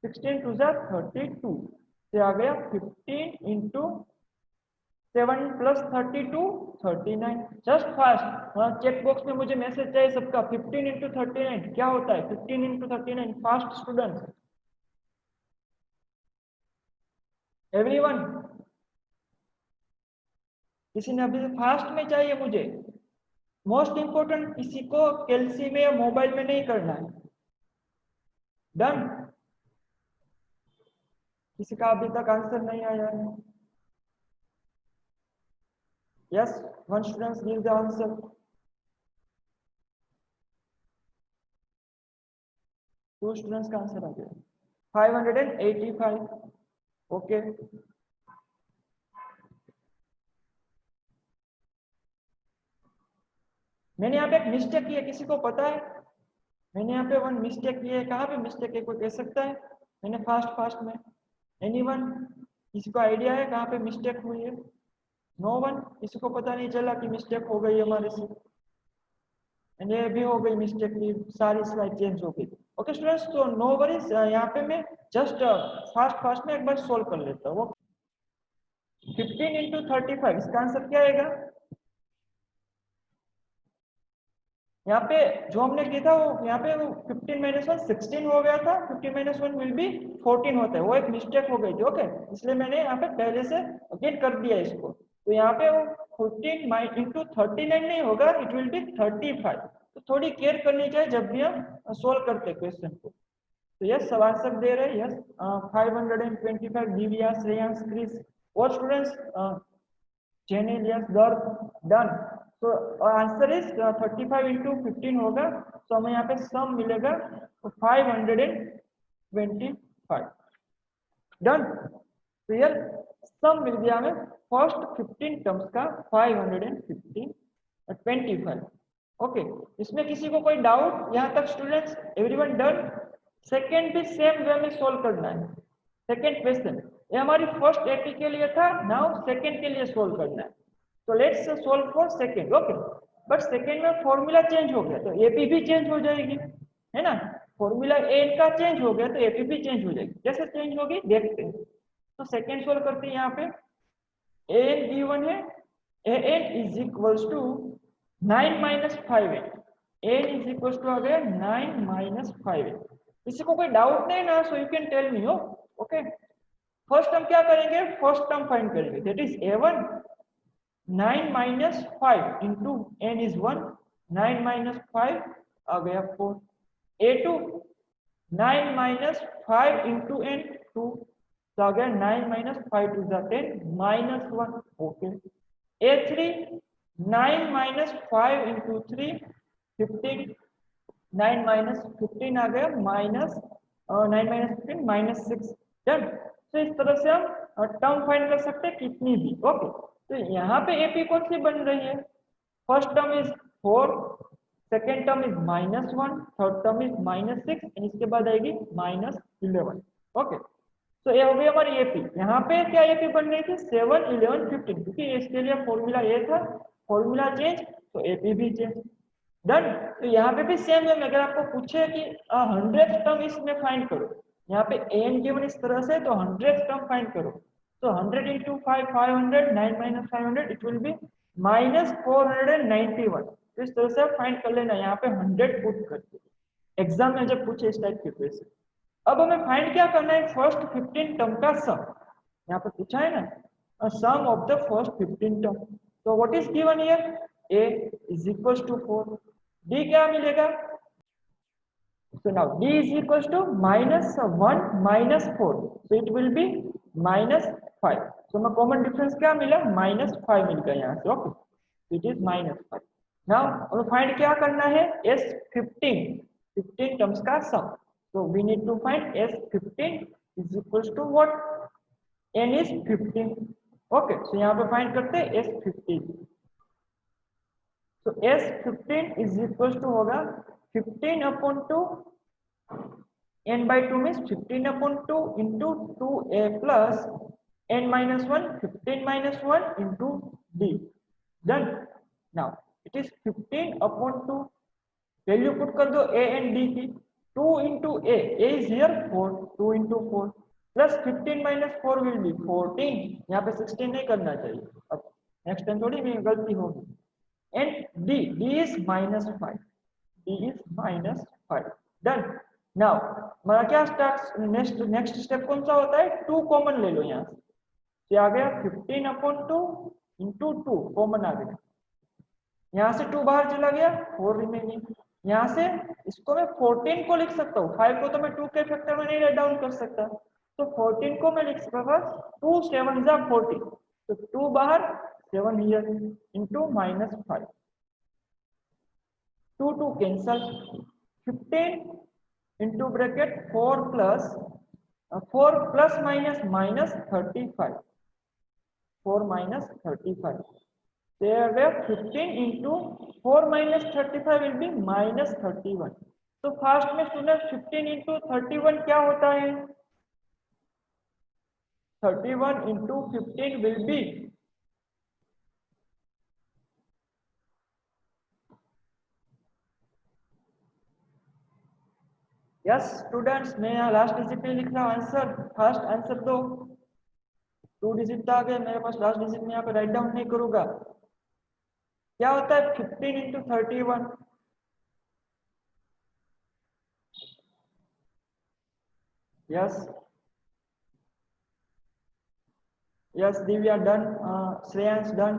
16 2 जा 32, से आ गया 15 into 7 + 32 39। Just fast check box में मुझे मैसेज चाहिए सबका, 15 × 39 क्या होता है, 15 × 39 फास्ट स्टूडेंट। एवरीवन, किसी ने अभी फास्ट में चाहिए मुझे। मोस्ट इंपोर्टेंट, किसी को कैलसी में या मोबाइल में नहीं करना है। डन। किसी का अभी तक आंसर नहीं आया है? Yes, one student give the answer. Two students का आंसर आ गया 585। ओके, मैंने यहाँ पे एक मिस्टेक की है, किसी को पता है? मैंने यहाँ पे वन मिस्टेक की है, कहाँ पे मिस्टेक है, कोई कह सकता है? मैंने फास्ट फास्ट में, एनीवन, किसी को आइडिया है कहाँ पे मिस्टेक हुई है? नो वन, किसी को पता नहीं चला कि मिस्टेक हो गई हमारे से? ये भी हो गई मिस्टेक, की सारी स्लाइड चेंज हो गई। ओके स्टूडेंट्स, तो नो वरीज, यहाँ पे मैं जस्ट फास्ट फास्ट में एक बार सोल्व कर लेता हूँ। 15 इंटू 35, इसका आंसर क्या आएगा? यहाँ पे जो हमने किया था वो यहाँ पे 15 माइनस 1 16 हो गया था, 15 माइनस 1 विल बी 14 होता है, वो एक मिस्टेक हो गई थी। ओके, इसलिए मैंने यहाँ पे पहले से अगेन कर दिया इसको। तो यहाँ पे वो 14 इंटू 39 नहीं होगा, इट विल बी 35। तो थोड़ी केयर करनी चाहिए जब भी हम सोल्व करते क्वेश्चन को। तो यस, सब आंसर दे रहे हैं। यस, 525 दिव्या, श्रेयांश, क्रिस और स्टूडेंट्स जेनिल, यस, दर्द, डन। तो आंसर इज 35 इंटू 15 होगा, तो हमें यहाँ पे सम मिलेगा 525। डन। तो यार सम मिल गया हमें फर्स्ट 15 टर्म्स का 525। ओके, इसमें किसी को कोई डाउट यहाँ तक स्टूडेंट्स? Everyone done? सेकेंड भी सेम वे में सोल्व करना है। सेकेंड क्वेश्चन ये हमारी फर्स्ट एपी के लिए था, नाउ सेकेंड के लिए सोल्व करना है। तो let's solve for second. Okay, but second में फॉर्मूला चेंज हो गया तो एपी भी चेंज हो जाएगी, है ना? फॉर्मूला एन का चेंज हो गया तो एपी भी चेंज हो जाएगी। कैसे चेंज होगी देखते हैं। तो सेकेंड सोल्व करते हैं। यहाँ पे एन गिवन है, n is equals to 9 minus 5n। N is equals to आ गया 9 माइनस 5n। किसी को कोई डाउट नहीं ना? So you can tell me. हो ओके, फर्स्ट हम क्या करेंगे? फर्स्ट टर्म फाइंड करेंगे, that is a1। 9 minus 5 into n is 1, 9 minus 5 आ गया 4। a2 9 माइनस 5 इंटू एन 2, तो आ गया 9 minus 5 to the 10 minus 1। Okay, a3 9 minus 5 into 3 15, 9 minus 15 आ गया माइनस 9 माइनस 15 माइनस 6। डन। तो इस तरह से हम टर्म फाइंड कर सकते हैं कितनी भी। ओके, तो यहाँ पे एपी कौन सी बन रही है? First term is 4, second term is -1, third term is -6 and इसके बाद आएगी -11। ओके, तो ये हो गई हमारी एपी। यहाँ पे क्या एपी बन रही थी? 7 11 15, क्योंकि इसके लिए फॉर्मूला ए था, फॉर्मूला चेंज तो एपी भी चेंज। डन। तो यहाँ पे भी सेम है, अगर आपको पूछे कि 100th टर्म इसमें फाइंड करो, यहाँ पे एन गिवन इस तरह से, तो 100th टर्म फाइंड करो। तो 100 into 5 500, 9 minus 500 it will be -491। तो इस तरह से आप फाइंड कर लेना, यहाँ पे 100 पुट करके एग्जाम में जब पूछे इस टाइप के क्वेश्चन। अब हमें फाइंड क्या करना है? फर्स्ट 15 टर्म का सम। यहाँ पे पूछा है ना, sum of the first 15 term. तो what is given here? a is equals to 4, d क्या मिलेगा? So now d is equals to -1 -4, so it will be -5। so मैं कॉमन डिफरेंस क्या मिला? -5 मिल गया यहाँ से। Okay, it is -5। नाउ हमें फाइंड क्या करना है? S15 टर्म्स का सम। so we need to find S15 is equals to what? n is 15। Okay, so यहाँ पे फाइंड करते हैं S15। तो S15 इज इक्वल टू होगा 15/2, n by 2 means 15/2 into 2a plus n minus 1, 15 minus 1 into d। Done। Now it is 15/2, value put कर दो a and d की। 2 into a is here 4, 2 into 4 plus 15 minus 4 will be 14। यहाँ पे 16 नहीं करना चाहिए, अब नेक्स्ट टाइम थोड़ी मेरी गलती होगी। and d is -5, d is -5। Done. Now हमारा क्या स्टेप? नेक्स्ट स्टेप कौन सा होता है? 2 कॉमन ले लो यहाँ से। तो आ गया 15/2 इंटू 2 कॉमन आ गया, यहाँ से 2 बाहर चला गया 4 रिमेनिंग। यहाँ से इसको मैं 14 को लिख सकता हूँ, 5 को तो मैं 2 के फैक्टर में नहीं राइट डाउन कर सकता, तो 14 को मैं लिख सकता 2 7 जा 14, तो 2 बाहर 7 here into -5, 2 2 cancel, 15 into bracket 4 plus minus 35, 4 minus 35, there were 15 into 4 minus 35 will be minus 31, तो फास्ट में स्टूडेंट 15 into 31 क्या होता है, 31 into 15 will be yes students, मैं यहाँ लास्ट डिजिट पे लिख रहा हूँ आंसर, फास्ट आंसर दो, 2 डिजिट आ गए मेरे पास, लास्ट डिजिट में यहाँ पे राइट डाउन नहीं करूंगा, क्या होता है 15 into 31, yes yes Divya done, Shreyansh done,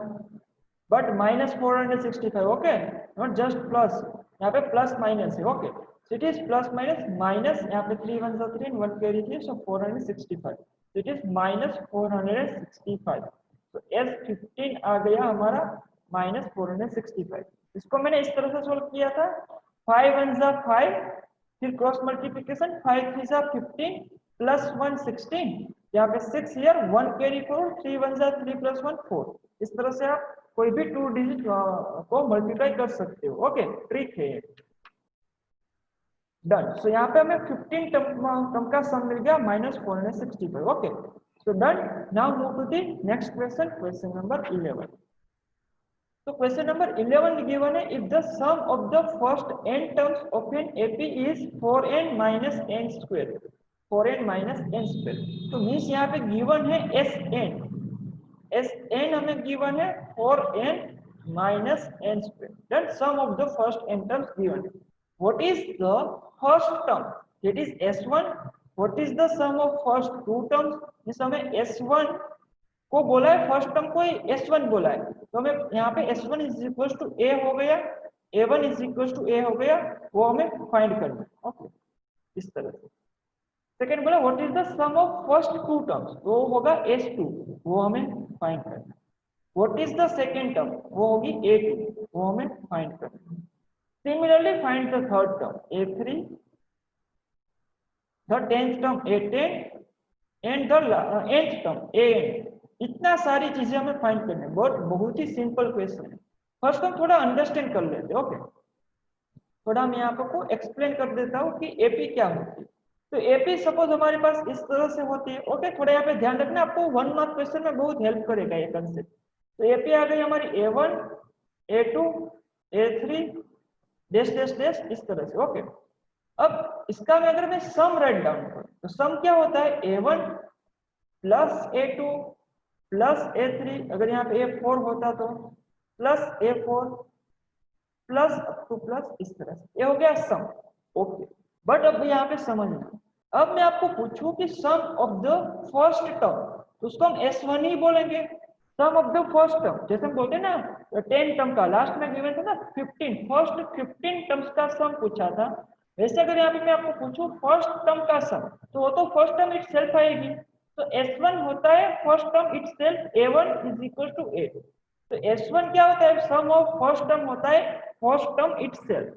but -465, okay not just plus, यहाँ पे प्लस माइनस है, okay so it is plus minus minus, यहाँ पे 3 1 3 1 कैरी थी, सो 465, सो इट इज -465, तो S15 आ गया हमारा -465। इसको मैंने इस तरह से सोल्व किया था, 5 1 जा 5, फिर क्रॉस मल्टीप्लिकेशन 5 3 जा 15 प्लस 1 16, यहाँ पे 6 ईयर 1 कैरी करो, 3 1 जा 3 प्लस 1 4, इस तरह से आप कोई भी 2 डिजिट को मल्टीप्लाई कर सकते हो, ओके ट्रिक है डन। सो यहाँ पे हमें 15 टर्म का सम मिल गया -465, okay so done. Now move to the next question, question number 11। तो क्वेश्चन नंबर 11 गिवन है, if the sum of the first n terms of an AP is 4n minus n square, 4n minus n square, तो means यहाँ पे given है Sn हमें given है 4n minus n square, then sum of the first n terms given है, what is the first term, that is S1, what is the sum of first two terms, means हमें S1 को बोला है, first term को S1 बोला है, तो हमें यहाँ पे S1 is equal to A हो गया, A1 is equal to A हो गया, वो हमें फाइंड करना है, ओके इस तरह से। सेकंड बोला what is the sum of first two terms, वो होगा S2, वो हमें फाइंड करना है। What is the second term, वो होगी A2, वो हमें फाइंड करना है। Similarly find the third term A3, the 10th term A10 and the nth term AN, इतना सारी चीजें हमें फाइंड करने हैं, बहुत ही सिंपल क्वेश्चन है। फर्स्ट हम थोड़ा अंडरस्टैंड कर लेते हैं, ओके थोड़ा मैं आपको एक्सप्लेन कर देता हूँ कि एपी क्या होती है। तो एपी सपोज हमारे पास इस तरह से होती है, ओके थोड़ा यहाँ पे ध्यान रखना, आपको 1 मार्क क्वेश्चन में बहुत हेल्प करेगा ये कंसेप्ट। तो एपी आ गई हमारी A1 A2 A3 dash dash dash इस तरह से, ओके। अब इसका मैं अगर मैं सम राइट डाउन करूं तो सम क्या होता है, A1 plus A2 plus A3, अगर यहाँ पे A4 होता तो plus A4 plus up two plus इस तरह से, ये हो गया सम, ओके। बट अब यहाँ पे समझना, अब मैं आपको पूछूं कि sum of the first term, तो उसको हम S1 ही बोलेंगे। सम ऑफ द फर्स्ट टर्म, जैसे हम बोलते हैं ना 10 टर्म का, लास्ट में गिवन था ना 15, फर्स्ट 15 टर्म्स का सम पूछा था, वैसे अगर यहाँ पे मैं आपको पूछूं फर्स्ट टर्म का सम, तो वो तो फर्स्ट टर्म इटसेल्फ आएगी, तो S1 होता है first term itself, A1 is equal to A2, तो S1 क्या होता है, सम ऑफ फर्स्ट टर्म होता है फर्स्ट टर्म इटसेल्फ,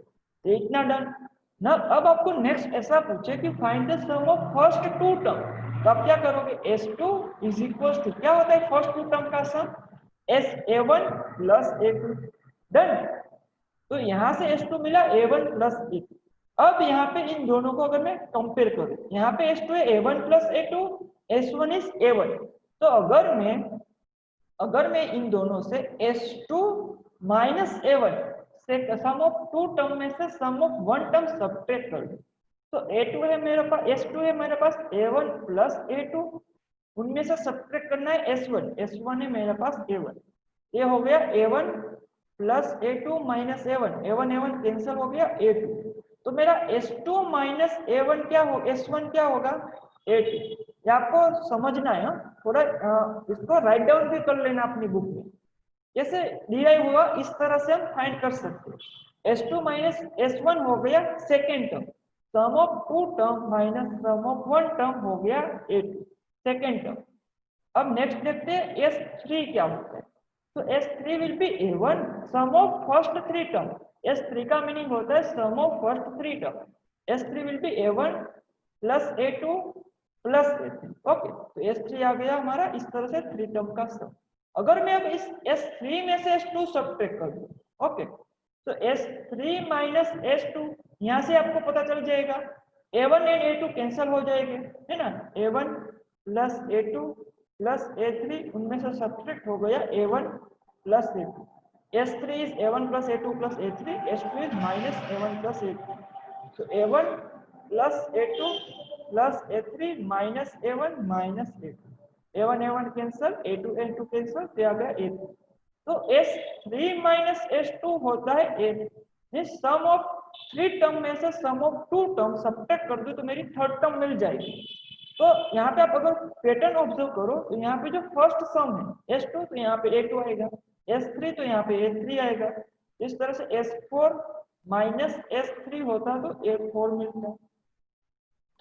तो इतना डन ना। अब आपको नेक्स्ट ऐसा पूछे कि find the sum of first two term, तो आप क्या करोगे, S2 इज इक्वल टू क्या होता है फर्स्ट टू टर्म का सम, SA1 प्लस A2, डन। तो यहां से S2 मिला A1 प्लस A2। अब यहाँ पे इन दोनों को अगर मैं कंपेयर करूं, यहाँ पे S2 है A1 plus A2, S1 is A1, तो अगर मैं इन दोनों से S2 माइनस A1 से सम ऑफ टू टर्म में से sum of one term subtract कर दूं, तो A2 है मेरे पास, S2 है मेरे पास A1 प्लस A2, उनमें से सब्ट्रैक्ट करना है S1 है मेरे पास A1, ये हो गया A1 plus A2 minus A1 cancel हो गया A2, तो मेरा S2 माइनस A1 क्या हो, S1 क्या होगा A2, ये आपको समझना है, थोड़ा इसको राइट डाउन भी कर लेना अपनी बुक में। जैसे डिराइव हुआ इस तरह से हम फाइंड कर सकते हैं। S2 माइनस S1 हो गया second term, sum of two term minus sum of one term हो गया A2 सेकेंड टर्म। अब नेक्स्ट देखते हैं S3 क्या होता है। तो S3 will be A1 sum of first three term. S3 का मीनिंग होता है sum of first three term. S3 will be A1 plus A2 plus A3। Okay, तो S3 आ गया हमारा इस तरह से थ्री टर्म का सम। अगर मैं अब इस S3 में से S2 सब्ट्रैक्ट कर दूं, ओके, तो S3 माइनस S2 यहाँ से आपको पता चल जाएगा A1 एंड A2 कैंसिल हो जाएंगे, है ना। A1 plus A2 plus A3, उनमें से सब्ट्रैक्ट हो गया A1 plus A2। S3 is A1 plus A2 plus A3, S2 is minus A1 plus A2। so A1 plus A2 plus A3 minus A1 minus A2। A1 cancel, A2 cancel, तो आ गया A3। तो S3 minus S2 होता है A, sum of three term में से sum of two term subtract कर दो तो मेरी थर्ड टर्म मिल जाएगी। तो यहाँ पे आप अगर पैटर्न ऑब्जर्व करो तो यहाँ पे जो फर्स्ट सम है S2, तो यहाँ पे A2 आएगा, S3 तो यहाँ पे A3 आएगा। इस तरह से S4 माइनस S3 होता तो A4 मिलता।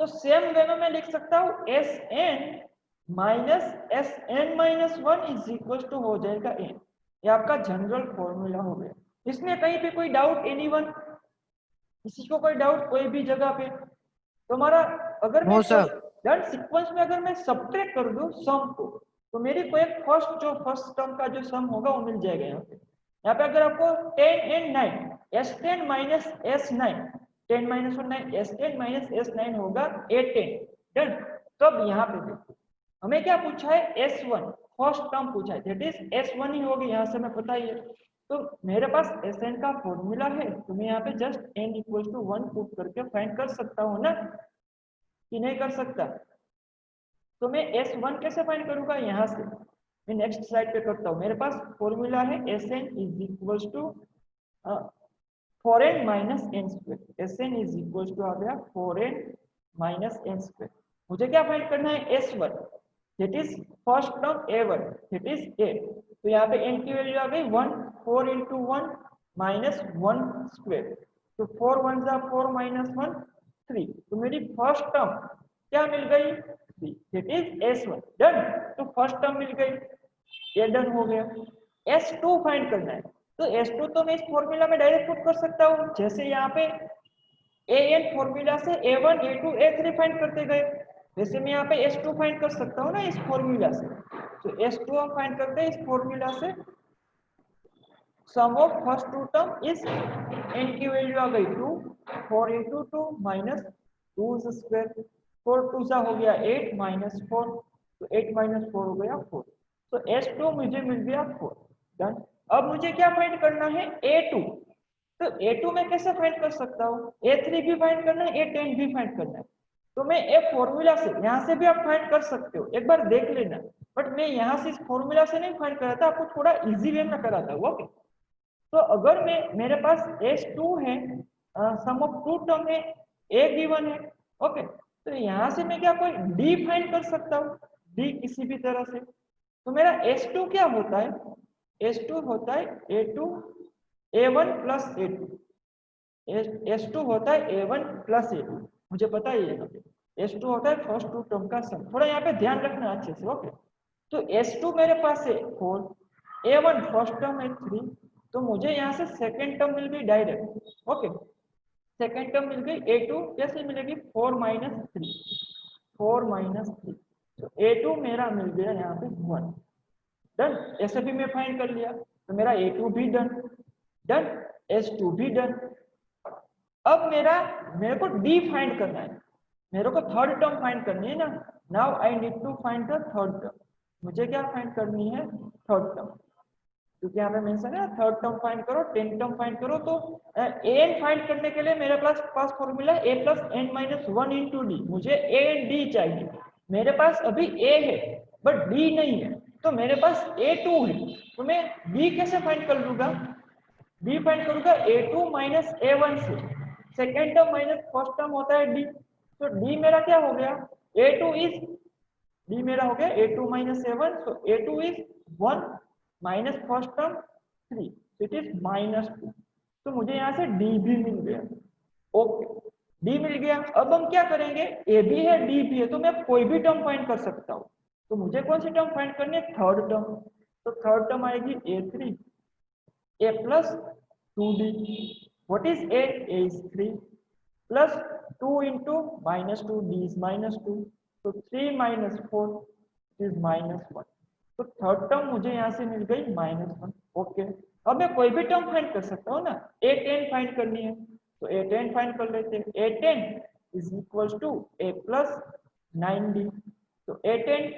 तो सेम वे में मैं लिख सकता हूँ Sn minus Sn minus one is equal to हो जाएगा n। ये आपका जनरल फॉर्मूला हो गया। इसमें कहीं पे कोई डाउट, एनीवन, किसी को कोई डाउट कोई भी जगह पे? तो हमारा अगर मैं डन सीक्वेंस में अगर मैं सब्ट्रैक्ट कर दूं सम को, तो मेरी को एक फर्स्ट टर्म का जो सम होगा वो मिल जाएगा। यहाँ पे अगर आपको 10 and 9 S10 minus S9, 10 minus 9 S10 minus S9 होगा A10। डन। तो अब यहाँ पे देखो हमें क्या पूछा है, S1 फर्स्ट टर्म पूछा है, दैट इज S1 ही होगी, यहाँ से हमें पता ही है। तो मेरे पास Sn का फॉर्मूला है, तो मैं यहाँ पे just n equal to 1 put करके फाइंड कर सकता हूँ ना, कि नहीं कर सकता? तो मैं S1 कैसे फाइंड करूंगा, यहाँ से मैं नेक्स्ट स्लाइड पे करता हूँ। मेरे पास फॉर्मूला है Sn is equal to 4n minus n square. Sn is equal to आ गया 4n माइनस एन स्क्वायर। मुझे क्या फाइंड करना है, S1 that is first term A1 that is A। तो यहाँ पे n की वैल्यू आ गई 1, 4 इंटू 1 माइनस 1 स्क्वायर। तो 4 1 जा 4 माइनस 1 3। तो मेरी फर्स्ट टर्म क्या मिल गई, 3, दैट इज S1। डन। तो फर्स्ट टर्म मिल गई, ये डन हो गया। S2 फाइंड करना है, तो S2 तो मैं इस फॉर्मूला में डायरेक्ट पुट कर सकता हूँ, जैसे यहाँ पे an फॉर्मूला से A1 A2 A3 फाइंड करते गए, वैसे मैं यहाँ पे S2 फाइंड कर सकता हूँ ना इस फॉर्मूला से। तो S2 हम फाइंड करते हैं इस फॉर्मूला से, sum of first two term is n की वैल्यू आ गई 2, 4 इंटू 2 माइनस 2 स्क्वायर, 4 2 सा हो गया 8 माइनस 4, तो 8 माइनस 4 हो गया 4। तो S2 मुझे मिल गया 4। डन। अब मुझे क्या फाइंड करना है, A2। तो A2 में कैसे फाइंड कर सकता हूँ, A3 भी फाइंड करना है, A10 भी फाइंड करना है। तो मैं एक फॉर्मूला से, यहाँ से भी आप फाइंड कर सकते हो, एक बार देख लेना। बट मैं यहाँ से इस फॉर्मूला से नहीं फाइंड कराता, आपको थोड़ा इजी वे में कराता हूँ। ओके, तो अगर मैं, मेरे पास S2 है, सम ऑफ टू टर्म है, A गिवन है, ओके, तो यहाँ से मैं क्या कोई D फाइंड कर सकता हूँ, D किसी भी तरह से। तो मेरा S2 क्या होता है, S2 होता है A2 A1 plus A2, S2 होता है A1 प्लस A2, मुझे पता ही है। S2 होता है फर्स्ट टू टर्म का सम, थोड़ा यहाँ पे ध्यान रखना अच्छे से। ओके, तो S2 मेरे पास है 4, A1 फर्स्ट टर्म है 3, तो मुझे यहाँ से सेकेंड टर्म मिल गई डायरेक्ट। ओके, सेकेंड टर्म मिल गई A2 कैसे मिलेगी, 4 माइनस 3, 4 माइनस 3, तो A2 मेरा मिल गया यहाँ पे 1। डन। ऐसे भी मैं फाइंड कर लिया, तो मेरा A2 भी डन, डन, S2 भी डन। अब मेरे को D फाइंड करना है, मेरे को थर्ड टर्म फाइंड करनी है ना। Now I need to find the third term. मुझे क्या फाइंड करनी है, थर्ड टर्म, क्योंकि यहाँ पे मेंशन है थर्ड टर्म फाइंड करो, 10 टर्म फाइंड करो। तो an फाइंड करने के लिए मेरे पास formula a plus n minus 1 into d. मुझे a एंड d चाहिए, मेरे पास अभी a है बट d नहीं है, तो मेरे पास A2 है। तो मैं d कैसे फाइंड कर लूंगा, d फाइंड करूंगा A2 माइनस A1 से, second term minus first term होता है d। तो d मेरा क्या हो गया, A2 इज d मेरा हो गया a2 minus a1, so a2 is 1 minus first term 3, it is -2। तो मुझे यहाँ से d भी मिल गया। ओके, d मिल गया। अब हम क्या करेंगे, a भी है d भी है, तो मैं कोई भी टर्म फाइंड कर सकता हूँ। तो मुझे कौन सी टर्म फाइंड करनी है, थर्ड टर्म। तो थर्ड टर्म आएगी a3 a plus 2d। what is a is 3 plus 2 into -2, d is -2, तो 3 minus 4 is -1। तो थर्ड टर्म मुझे यहाँ से मिल गई -1। ओके, अब मैं कोई भी टर्म फाइंड कर सकता हूँ ना, a10 फाइंड करनी है, तो a10 फाइंड कर लेते हैं। a10 is equals to a plus 9d। तो a10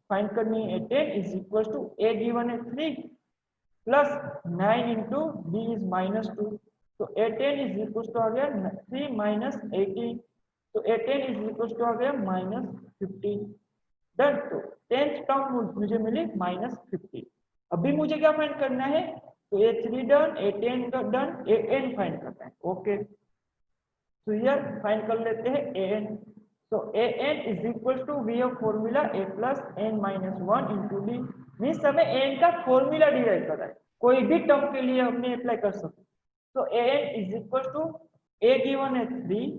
फाइंड करनी है, a10 is equals to a given है 3 प्लस 9 इंटू डी इज -2, तो a10 इज इक्वल टू आ गया 3 minus 18, तो a10 इज इक्वल टू आ गया -15। डन। तो 10th टर्म मुझे मिली -50। अभी मुझे क्या फाइंड करना है, तो a3 done, a10 done, an find करना है। ओके, तो हियर फाइंड कर लेते हैं an। तो an is equal to we of formula a plus n minus 1 into d, means हमें an का फॉर्मूला डिराइव करना है, कोई भी टर्म के लिए हमने अप्लाई कर सकते। तो an is equal to a given है 3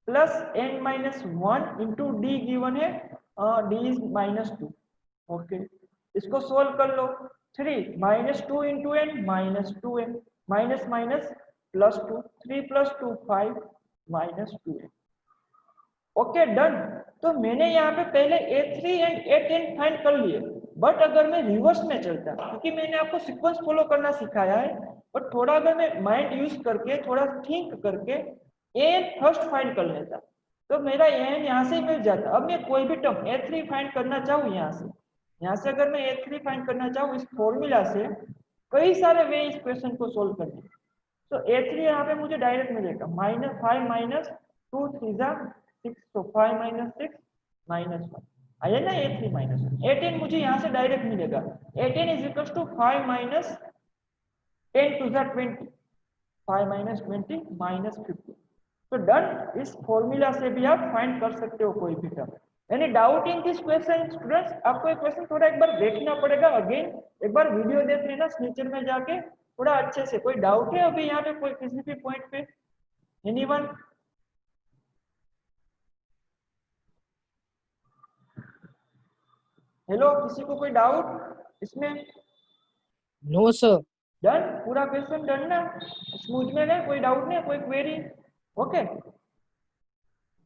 plus n minus 1 into d given है d इज -2। ओके, इसको सोल्व कर लो। 3 -2 इंटू n -2n, minus minus +2, 3 + 2 5 -2n। Okay, done. तो मैंने यहाँ पे पहले a3 एंड a10 फाइंड कर लिए, बट अगर मैं रिवर्स में चलता, क्योंकि मैंने आपको सीक्वेंस फॉलो करना सिखाया है, और थोड़ा अगर मैं माइंड यूज करके थोड़ा थिंक करके an फर्स्ट फाइंड कर लेता, तो मेरा an यहाँ से मिल जाता। अब मैं कोई भी टर्म a3 फाइंड करना चाहूँ, यहाँ से अगर मैं a3 फाइंड करना चाहूँ, इस फॉर्मूला से कई सारे वे इस क्वेश्चन को सोल्व करने। तो a3 यहाँ पे मुझे डायरेक्ट मिलेगा -5 माइनस 2 3 जा 6, तो 5 minus 6 -1 आया ना, a3 -1। a10 मुझे यहाँ से डायरेक्ट मिलेगा, a10 is equal to 5 minus 10 to the 20, 5 minus 20 -50। तो डन। इस फॉर्मूला से भी आप फाइंड कर सकते हो कोई भी term. Any doubt in this question students? आपको ये क्वेश्चन थोड़ा एक बार देखना पड़ेगा, अगेन एक बार वीडियो देख लेना नीचे में जाके थोड़ा अच्छे से। कोई डाउट है अभी यहाँ पे कोई किसी भी पॉइंट पे? एनीवन? हेलो, किसी को कोई डाउट इसमें? No sir. डन, पूरा क्वेश्चन डन ना, स्मूथ में है, कोई डाउट नहीं, कोई क्वेरी? ओके,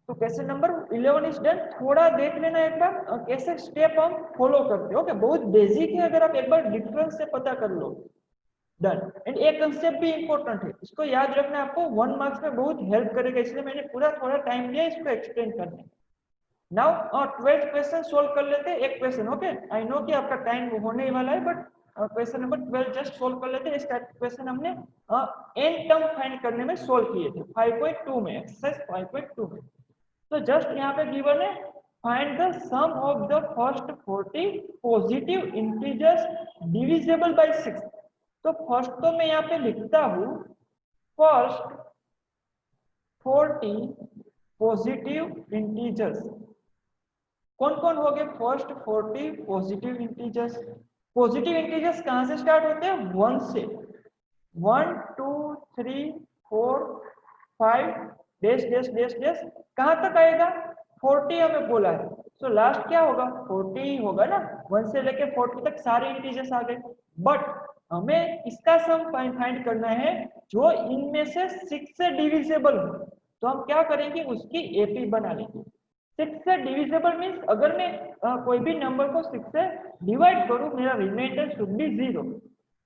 तो क्वेश्चन नंबर 11 इज डन। थोड़ा देख लेना एक बार कैसे स्टेप हम फॉलो करते हैं। ओके, बहुत बेसिक है, अगर आप एक बार डिफरेंस से पता कर लो। डन। एंड एक कंसेप्ट भी इंपॉर्टेंट है, इसको याद रखना, आपको 1 मार्क्स में बहुत हेल्प करेगा, इसलिए मैंने पूरा थोड़ा टाइम लिया इसको एक्सप्लेन करने। नाउ 12th क्वेश्चन सोल्व कर लेते हैं, एक क्वेश्चन। ओके, आई नो कि आपका टाइम होने ही वाला है, but question number 12 just solve कर लेते हैं। इस क्वेश्चन हमने n टर्म फाइंड करने में सोल्व किए थे 5.2 में, एक्सरसाइज 5.2 में। तो जस्ट यहाँ पे गिवन है, find the sum of the first 40 positive integers divisible by 6। तो फर्स्ट तो मैं यहाँ पे लिखता हूँ, फर्स्ट 40 पॉजिटिव इंटीजर्स। कौन कौन हो गए first 40 positive integers? Positive integers कहां से स्टार्ट होते हैं? 1 से। 1 2 3 4 5 डैश डैश डैश डैश, कहां तक आएगा? 40 हमें बोला है, सो लास्ट क्या होगा? 40 ही होगा ना। 1 से लेके 40 तक सारे इंटीजर्स आ गए, बट हमें इसका सम फाइंड करना है जो इनमें से 6 से डिविजिबल हो। तो हम क्या करेंगे, उसकी एपी बना लेंगे। 6 से डिविजिबल मीन्स अगर मैं कोई भी नंबर को 6 से डिवाइड करूं, मेरा रिमाइंडर शुड बी 0।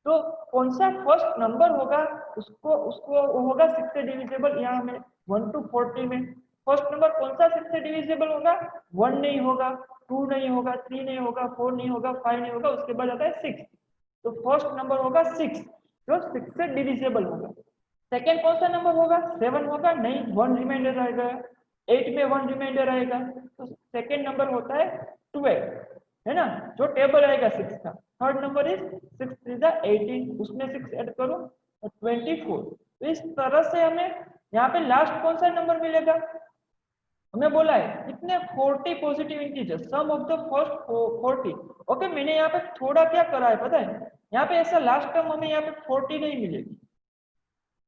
तो कौन सा फर्स्ट नंबर होगा, उसको होगा 6 से डिविजिबल। यहाँ में 1 to 40 में फर्स्ट नंबर कौन सा 6 से डिविजिबल होगा? 1 नहीं होगा, 2 नहीं होगा, 3 नहीं होगा, 4 नहीं होगा, 5 नहीं होगा, उसके बाद आता है 6। तो फर्स्ट नंबर होगा 6 जो 6 से डिविजिबल होगा। सेकेंड कौन सा नंबर होगा? 7 होगा? नहीं, 1 रिमाइंडर रहेगा। 8 में 1 रिमाइंडर आएगा, तो सेकेंड नंबर होता है 12, है ना, जो टेबल आएगा 6 का। थर्ड नंबर इज 6 3 18, उसमें 6 ऐड करो 24। तो इस तरह से हमें यहाँ पे लास्ट कौन सा नंबर मिलेगा? हमें बोला है कितने 40 positive integer, sum of the first 40। Okay, मैंने यहाँ पे थोड़ा क्या करा है पता है, यहाँ पे ऐसा लास्ट टर्म हमें यहाँ पे 40 नहीं मिलेगी,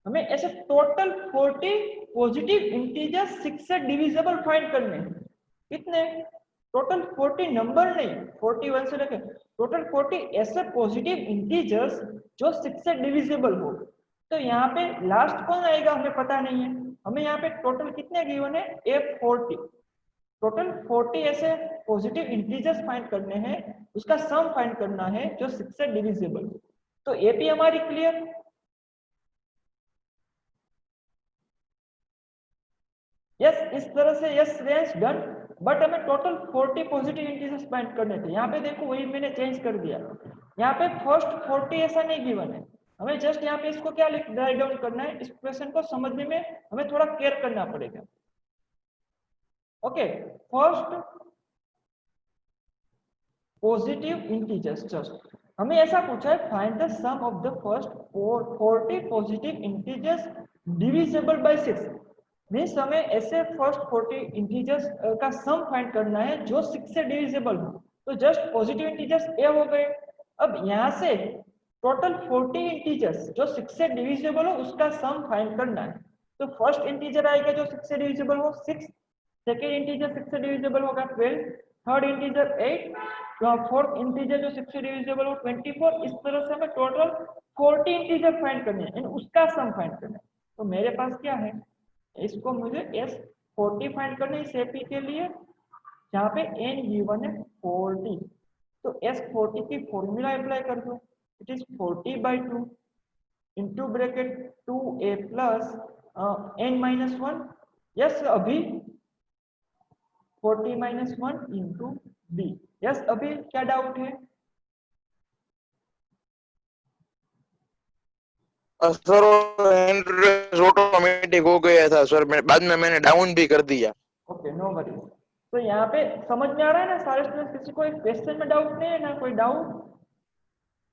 हमें ऐसे टोटल 40 पॉजिटिव इंटीजर 6 से डिविजिबल फाइंड करने हैं। कितने? टोटल 40 नंबर नहीं, 41 से लेकर टोटल 40 ऐसे पॉजिटिव इंटीजर्स जो 6 से डिविजिबल हो। तो यहाँ पे लास्ट कौन आएगा हमें पता नहीं है, हमें यहाँ पे टोटल कितने गिवन है, A40। टोटल 40 ऐसे पॉजिटिव इंटीजर्स फाइंड करने हैं, उसका सम फाइंड करना है जो 6 से डिविजिबल हो। तो एपी हमारी क्लियर। यस, इस तरह से यस रेंज डन। बट हमें टोटल 40 पॉजिटिव इंटीजर्स फाइंड करने थे। यहाँ पे देखो वही मैंने चेंज कर दिया, यहाँ पे फर्स्ट 40 ऐसा नहीं गिवन है, हमें जस्ट यहाँ पे इसको क्या लिख राइट डाउन करना है, इस क्वेश्चन को समझने में हमें थोड़ा केयर करना पड़ेगा। Okay, first positive integers, just हमें ऐसा पूछा है find the sum of the first 40 positive integers divisible by 6। Means हमें ऐसे फर्स्ट 40 इंटीजर्स का सम फाइंड करना है जो 6 से डिविजिबल हो। तो जस्ट पॉजिटिव इंटीजर्स ए हो गए। अब यहाँ से टोटल 40 इंटीजर्स जो 6 से डिविजिबल हो उसका सम फाइंड करना है। तो फर्स्ट इंटीजर आएगा जो 6 से डिविजिबल हो 6, सेकेंड इंटीजर 6 से डिविजिबल होगा 12, थर्ड इंटीजर 8, फोर्थ इंटीजर जो 6 से डिविजिबल हो 24। इस तरह से हमें टोटल 40 इंटीजर फाइंड करने हैं, उसका सम फाइंड करना है। तो मेरे पास क्या है, इसको मुझे S40 फाइंड करना है इस एपी के लिए, जहाँ पे n गिवन है 40। तो S40 की फॉर्मूला अप्लाई कर दो, it is 40/2 into bracket 2a plus n-1। Yes अभी 40-1 इंटू b। यस अभी क्या डाउट है? सर ऑटोमेटिक हो गया था सर, बाद में मैंने डाउन भी कर दिया। Okay, no worries. तो यहाँ पे समझ में आ रहा है ना सारे स्टूडेंट्स, किसी को क्वेश्चन में डाउट नहीं है ना, कोई डाउट?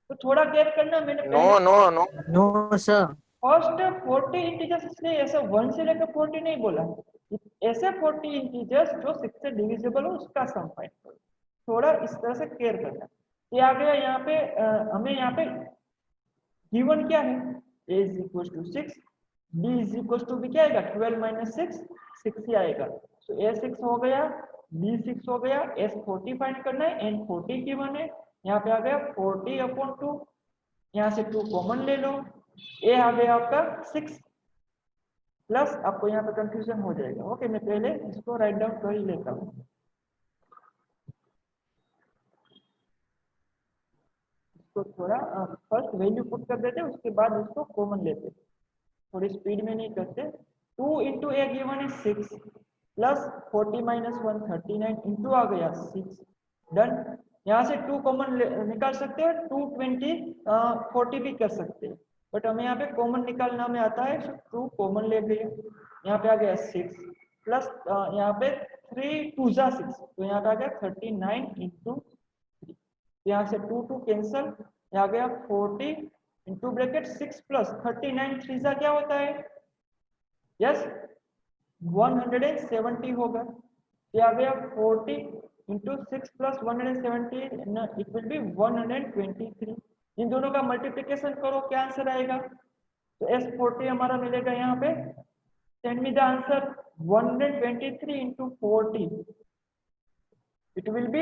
तो थोड़ा केयर करना, मैंने नो पहले no no No, sir. First 40 integers इसलिए ऐसे 1 से लेकर 40 नहीं बोला, ऐसे 40 इंटीजर्स जो 6 से डिविजिबल हो उसका सम फाइंड करो। थोड़ा इस तरह से केयर करना। ये आ गया यहाँ पे हमें यहाँ पे गिवन क्या है, a is equals to 6, b is equals to b क्या आएगा 12 minus 6, 6 ही आएगा। तो a 6 हो गया, b 6 हो गया, s 40 फाइंड करना है, n 40 गिवन है। यहाँ पे आ गया 40/2, यहाँ से 2 कॉमन ले लो, a आ गया आपका 6 प्लस, आपको यहाँ पे कंफ्यूजन हो जाएगा। ओके, मैं पहले इसको राइट डाउन कर ही लेता हूँ। इसको थोड़ा फर्स्ट वैल्यू पुट कर देते, उसके बाद उसको कॉमन लेते, थोड़ी स्पीड में नहीं करते। 2 इंटू ए गिवन है 6 प्लस 40-1 39 इंटू आ गया 6। डन। यहाँ से 2 कॉमन निकाल सकते हो, 220 40 भी कर सकते हैं, बट हमें यहाँ पे कॉमन निकालना में आता है, 2 कॉमन ले गए। यहाँ पे आ गया 6 प्लस यहाँ पे 3 2 जा 6, तो यहाँ पे आ गया 39 इंटू 3। यहाँ से 2 कैंसल, यहाँ गया 40 इंटू ब्रैकेट 6 प्लस 39 3 जा क्या होता है, यस 170 होगा। ये आ गया 40 into 6 plus 170, it will be 123। इन दोनों का मल्टीप्लिकेशन करो, क्या आंसर आएगा? तो S40 हमारा मिलेगा यहाँ पे, send me the answer 123 into 40, it will be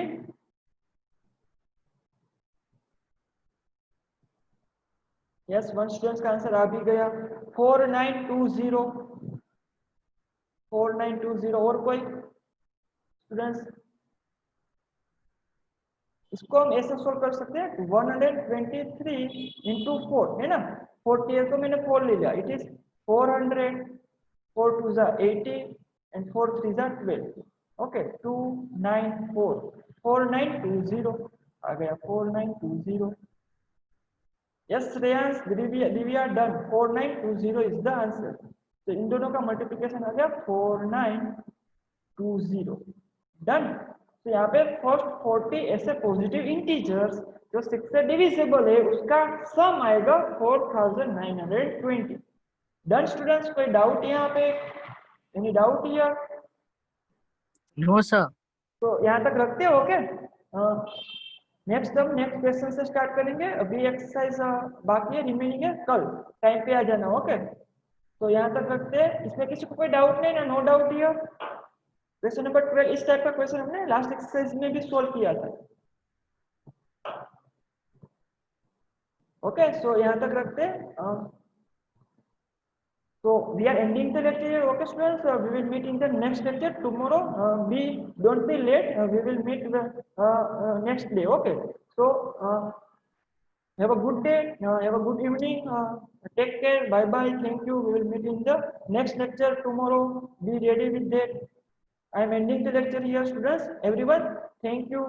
yes, one students का आंसर आ भी गया 4920। 4920। और कोई स्टूडेंट्स? इसको हम ऐसे सोल्व कर सकते हैं, 123 इंटू 4 है ना, 40 है तो मैंने 4 ले लिया, इट इज 400, 4 2 जा 80 एंड 4 3 जा 12। ओके, 294 4920 आ गया 4920। Yes Shreyansh, Divya done, 4920 is the answer. तो इन दोनों का मल्टीप्लिकेशन आ गया 4920। डन। तो यहाँ पे फर्स्ट 40 ऐसे पॉजिटिव इंटीजर्स जो 6 से डिविजिबल है उसका सम आएगा 4920। डन स्टूडेंट्स, कोई डाउट यहाँ पे? Any doubt here? No sir. तो यहाँ तक रखते हो ओके। नेक्स्ट हम नेक्स्ट क्वेश्चन से स्टार्ट करेंगे। अभी एक्सरसाइज बाकी है, रिमेनिंग है, कल टाइम पे आ जाना ओके। तो यहाँ तक रखते हैं। इसमें किसी को कोई डाउट नहीं ना? No doubt here. Question number 12 इस टाइप का क्वेश्चन हमने लास्ट एक्सरसाइज में भी सोल्व किया था ओके। सो यहाँ तक रखते हैं। So we are ending the lecture here, okay students. We will meet in the next lecture tomorrow. We don't be late. We will meet the next day, okay. So have a good day. Have a good evening. Take care. Bye bye. Thank you. We will meet in the next lecture tomorrow. Be ready with that. I am ending the lecture here, students. Everyone, thank you.